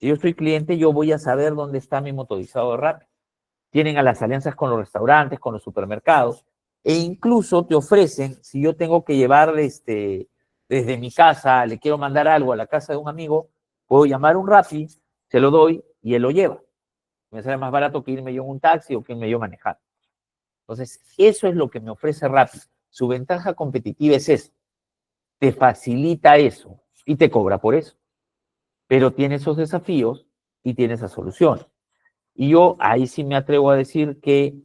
Si yo soy cliente, yo voy a saber dónde está mi motorizado rápido. Tienen a las alianzas con los restaurantes, con los supermercados, e incluso te ofrecen, si yo tengo que llevar desde mi casa, le quiero mandar algo a la casa de un amigo, puedo llamar un Rappi, se lo doy y él lo lleva. Me sale más barato que irme yo en un taxi o que irme yo manejando. Entonces, eso es lo que me ofrece Rappi. Su ventaja competitiva es eso. Te facilita eso y te cobra por eso. Pero tiene esos desafíos y tiene esas soluciones. Y yo ahí sí me atrevo a decir que,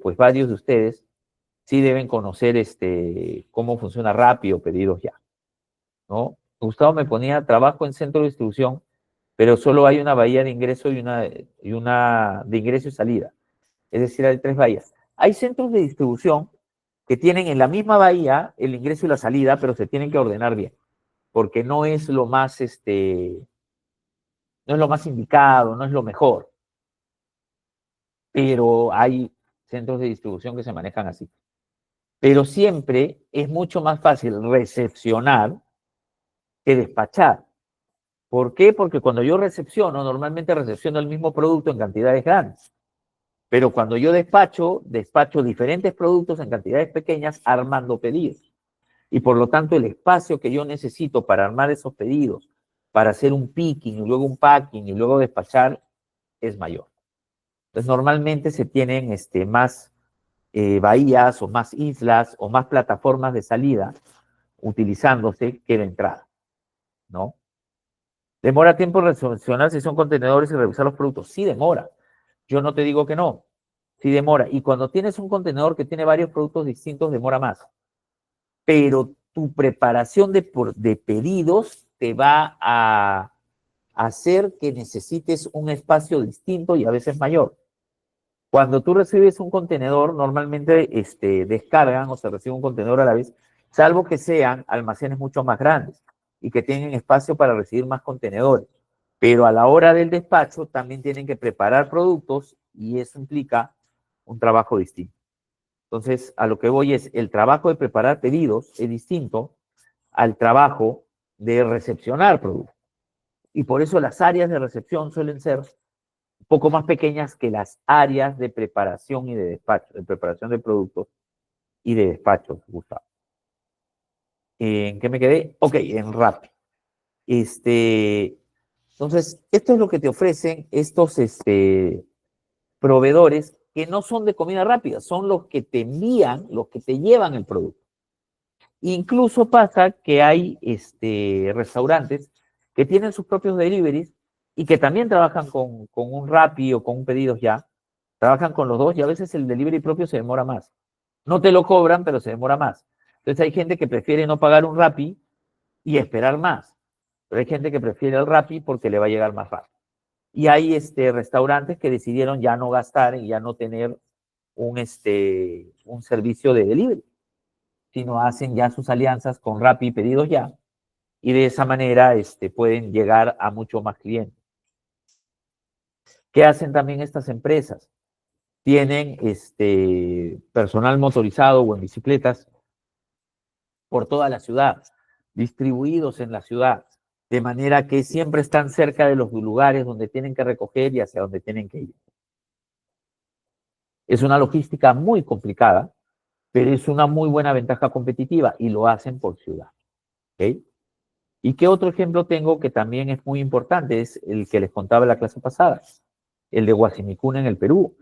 pues varios de ustedes sí deben conocer cómo funciona Rappi o Pedidos Ya, ¿no? Gustavo me ponía trabajo en centro de distribución, pero solo hay una bahía de ingreso y una de ingreso y salida. Es decir, hay tres bahías. Hay centros de distribución que tienen en la misma bahía el ingreso y la salida, pero se tienen que ordenar bien, porque no es lo más, no es lo más indicado, no es lo mejor, pero hay centros de distribución que se manejan así. Pero siempre es mucho más fácil recepcionar que despachar. ¿Por qué? Porque cuando yo recepciono, normalmente recepciono el mismo producto en cantidades grandes. Pero cuando yo despacho diferentes productos en cantidades pequeñas armando pedidos. Y por lo tanto, el espacio que yo necesito para armar esos pedidos, para hacer un picking y luego un packing y luego despachar, es mayor. Entonces, normalmente se tienen más bahías o más islas o más plataformas de salida utilizándose que de entrada, ¿no? ¿Demora tiempo recepcionar si son contenedores y revisar los productos? Sí demora. Yo no te digo que no. Sí demora. Y cuando tienes un contenedor que tiene varios productos distintos, demora más. Pero tu preparación de pedidos te va a hacer que necesites un espacio distinto y a veces mayor. Cuando tú recibes un contenedor, normalmente descargan o se recibe un contenedor a la vez, salvo que sean almacenes mucho más grandes y que tengan espacio para recibir más contenedores. Pero a la hora del despacho también tienen que preparar productos y eso implica un trabajo distinto. Entonces, a lo que voy es, el trabajo de preparar pedidos es distinto al trabajo de recepcionar productos. Y por eso las áreas de recepción suelen ser un poco más pequeñas que las áreas de preparación y de despacho, de preparación de productos y de despacho, Gustavo. ¿En qué me quedé? Ok, en Rappi. Entonces, esto es lo que te ofrecen estos proveedores que no son de comida rápida, son los que te envían, los que te llevan el producto. Incluso pasa que hay restaurantes que tienen sus propios deliveries y que también trabajan con un Rappi o con un Pedidos Ya. Trabajan con los dos y a veces el delivery propio se demora más. No te lo cobran, pero se demora más. Entonces hay gente que prefiere no pagar un Rappi y esperar más. Pero hay gente que prefiere el Rappi porque le va a llegar más rápido. Y hay restaurantes que decidieron ya no gastar y ya no tener un servicio de delivery, sino hacen ya sus alianzas con Rappi y Pedidos Ya, y de esa manera pueden llegar a mucho más clientes. ¿Qué hacen también estas empresas? Tienen personal motorizado o en bicicletas por toda la ciudad, distribuidos en la ciudad, de manera que siempre están cerca de los lugares donde tienen que recoger y hacia donde tienen que ir. Es una logística muy complicada, pero es una muy buena ventaja competitiva y lo hacen por ciudad. ¿Okay? ¿Y qué otro ejemplo tengo que también es muy importante? Es el que les contaba en la clase pasada, el de Guasimicuna en el Perú,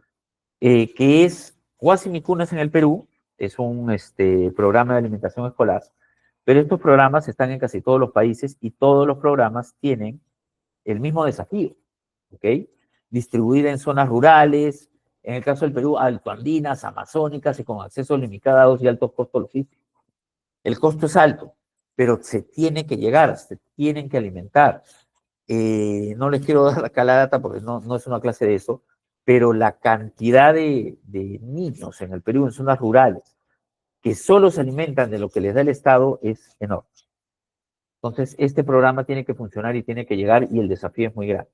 que es Guasimicunas en el Perú, es un programa de alimentación escolar, pero estos programas están en casi todos los países y todos los programas tienen el mismo desafío, ¿ok? Distribuir en zonas rurales, en el caso del Perú, altoandinas, amazónicas y con accesos limitados y altos costos logísticos. El costo es alto, pero se tiene que llegar, se tienen que alimentar. No les quiero dar acá la data porque no es una clase de eso, pero la cantidad de niños en el Perú, en zonas rurales, que solo se alimentan de lo que les da el Estado es enorme. Entonces, este programa tiene que funcionar y tiene que llegar y el desafío es muy grande.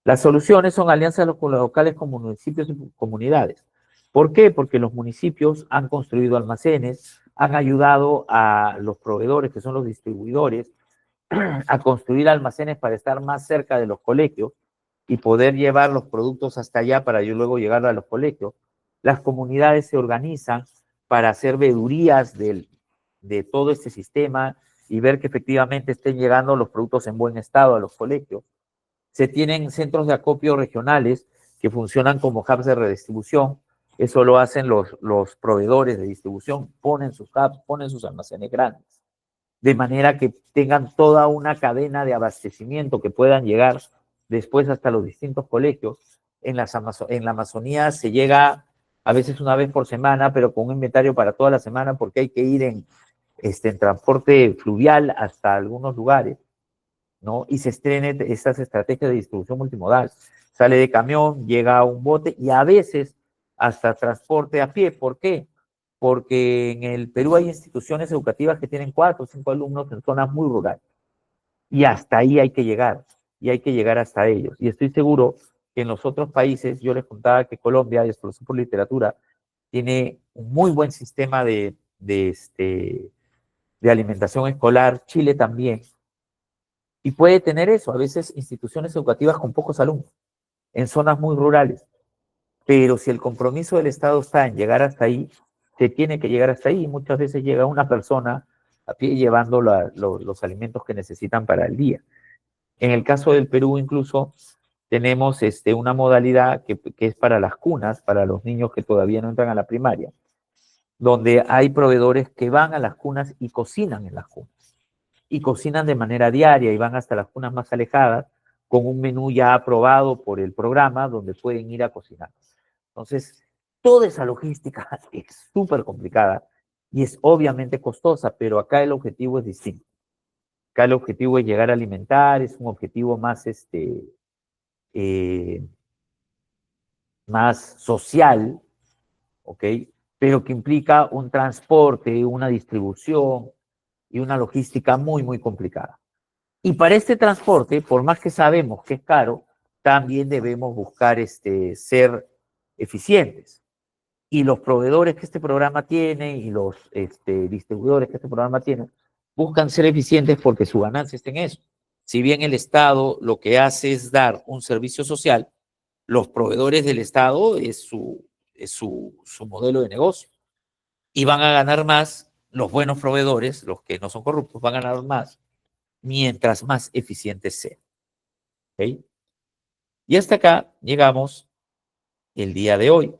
Las soluciones son alianzas locales con municipios y comunidades. ¿Por qué? Porque los municipios han construido almacenes, han ayudado a los proveedores, que son los distribuidores, a construir almacenes para estar más cerca de los colegios y poder llevar los productos hasta allá para luego llegar a los colegios. Las comunidades se organizan para hacer veedurías de todo este sistema y ver que efectivamente estén llegando los productos en buen estado a los colegios. Se tienen centros de acopio regionales que funcionan como hubs de redistribución. Eso lo hacen los proveedores de distribución, ponen sus hubs, ponen sus almacenes grandes, de manera que tengan toda una cadena de abastecimiento que puedan llegar después hasta los distintos colegios. En la Amazonía se llega a veces una vez por semana, pero con un inventario para toda la semana porque hay que ir en transporte fluvial hasta algunos lugares, ¿no? Y se estrenen estas estrategias de distribución multimodal. Sale de camión, llega a un bote y a veces hasta transporte a pie. ¿Por qué? Porque en el Perú hay instituciones educativas que tienen 4 o 5 alumnos en zonas muy rurales. Y hasta ahí hay que llegar. y hay que llegar hasta ellos. Y estoy seguro que en los otros países, yo les contaba que Colombia, y Exploración por Literatura, tiene un muy buen sistema de alimentación escolar, Chile también, y puede tener eso, a veces instituciones educativas con pocos alumnos, en zonas muy rurales, pero si el compromiso del Estado está en llegar hasta ahí, se tiene que llegar hasta ahí, y muchas veces llega una persona a pie llevando los alimentos que necesitan para el día. En el caso del Perú incluso tenemos una modalidad que es para las cunas, para los niños que todavía no entran a la primaria, donde hay proveedores que van a las cunas y cocinan en las cunas. Y cocinan de manera diaria y van hasta las cunas más alejadas con un menú ya aprobado por el programa donde pueden ir a cocinar. Entonces, toda esa logística es súper complicada y es obviamente costosa, pero acá el objetivo es distinto. Acá el objetivo es llegar a alimentar, es un objetivo más, más social, ¿ok? Pero que implica un transporte, una distribución y una logística muy, muy complicada. Y para este transporte, por más que sabemos que es caro, también debemos buscar ser eficientes. Y los proveedores que este programa tiene y los distribuidores que este programa tiene buscan ser eficientes porque su ganancia está en eso. Si bien el Estado lo que hace es dar un servicio social, los proveedores del Estado es su modelo de negocio. Y van a ganar más, los buenos proveedores, los que no son corruptos, van a ganar más mientras más eficientes sean. ¿Okay? Y hasta acá llegamos el día de hoy.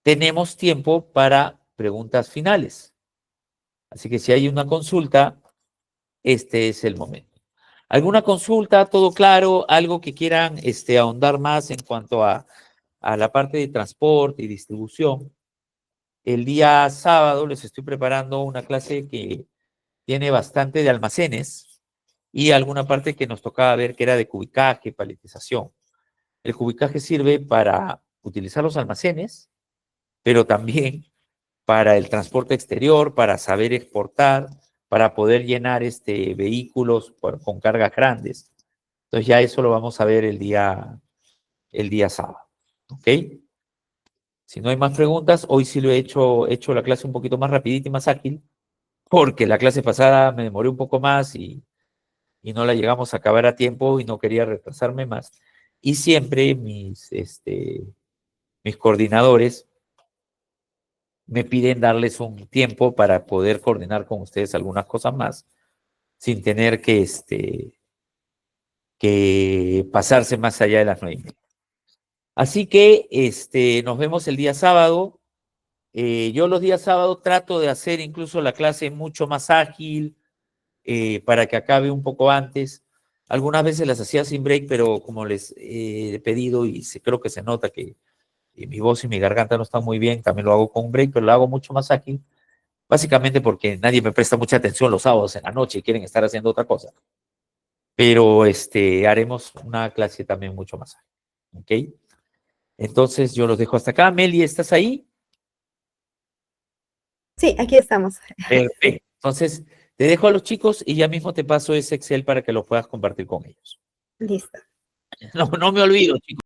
Tenemos tiempo para preguntas finales. Así que si hay una consulta, este es el momento. ¿Alguna consulta? ¿Todo claro? ¿Algo que quieran ahondar más en cuanto a la parte de transporte y distribución? El día sábado les estoy preparando una clase que tiene bastante de almacenes y alguna parte que nos tocaba ver que era de cubicaje, paletización. El cubicaje sirve para utilizar los almacenes, pero también para el transporte exterior, para saber exportar, para poder llenar vehículos con cargas grandes. Entonces ya eso lo vamos a ver el día sábado. ¿Ok? Si no hay más preguntas, hoy sí lo he hecho la clase un poquito más rapidita y más ágil, porque la clase pasada me demoré un poco más y no la llegamos a acabar a tiempo y no quería retrasarme más. Y siempre mis coordinadores me piden darles un tiempo para poder coordinar con ustedes algunas cosas más, sin tener que pasarse más allá de las 9:30. Así que nos vemos el día sábado. Yo los días sábados trato de hacer incluso la clase mucho más ágil para que acabe un poco antes. Algunas veces las hacía sin break, pero como les he pedido y creo que se nota que mi voz y mi garganta no están muy bien, también lo hago con un break, pero lo hago mucho más ágil, básicamente porque nadie me presta mucha atención los sábados en la noche y quieren estar haciendo otra cosa. Pero haremos una clase también mucho más ágil. ¿Ok? Entonces yo los dejo hasta acá. Meli, ¿estás ahí? Sí, aquí estamos. Perfecto. Entonces, te dejo a los chicos y ya mismo te paso ese Excel para que lo puedas compartir con ellos. Listo. No me olvido, chicos.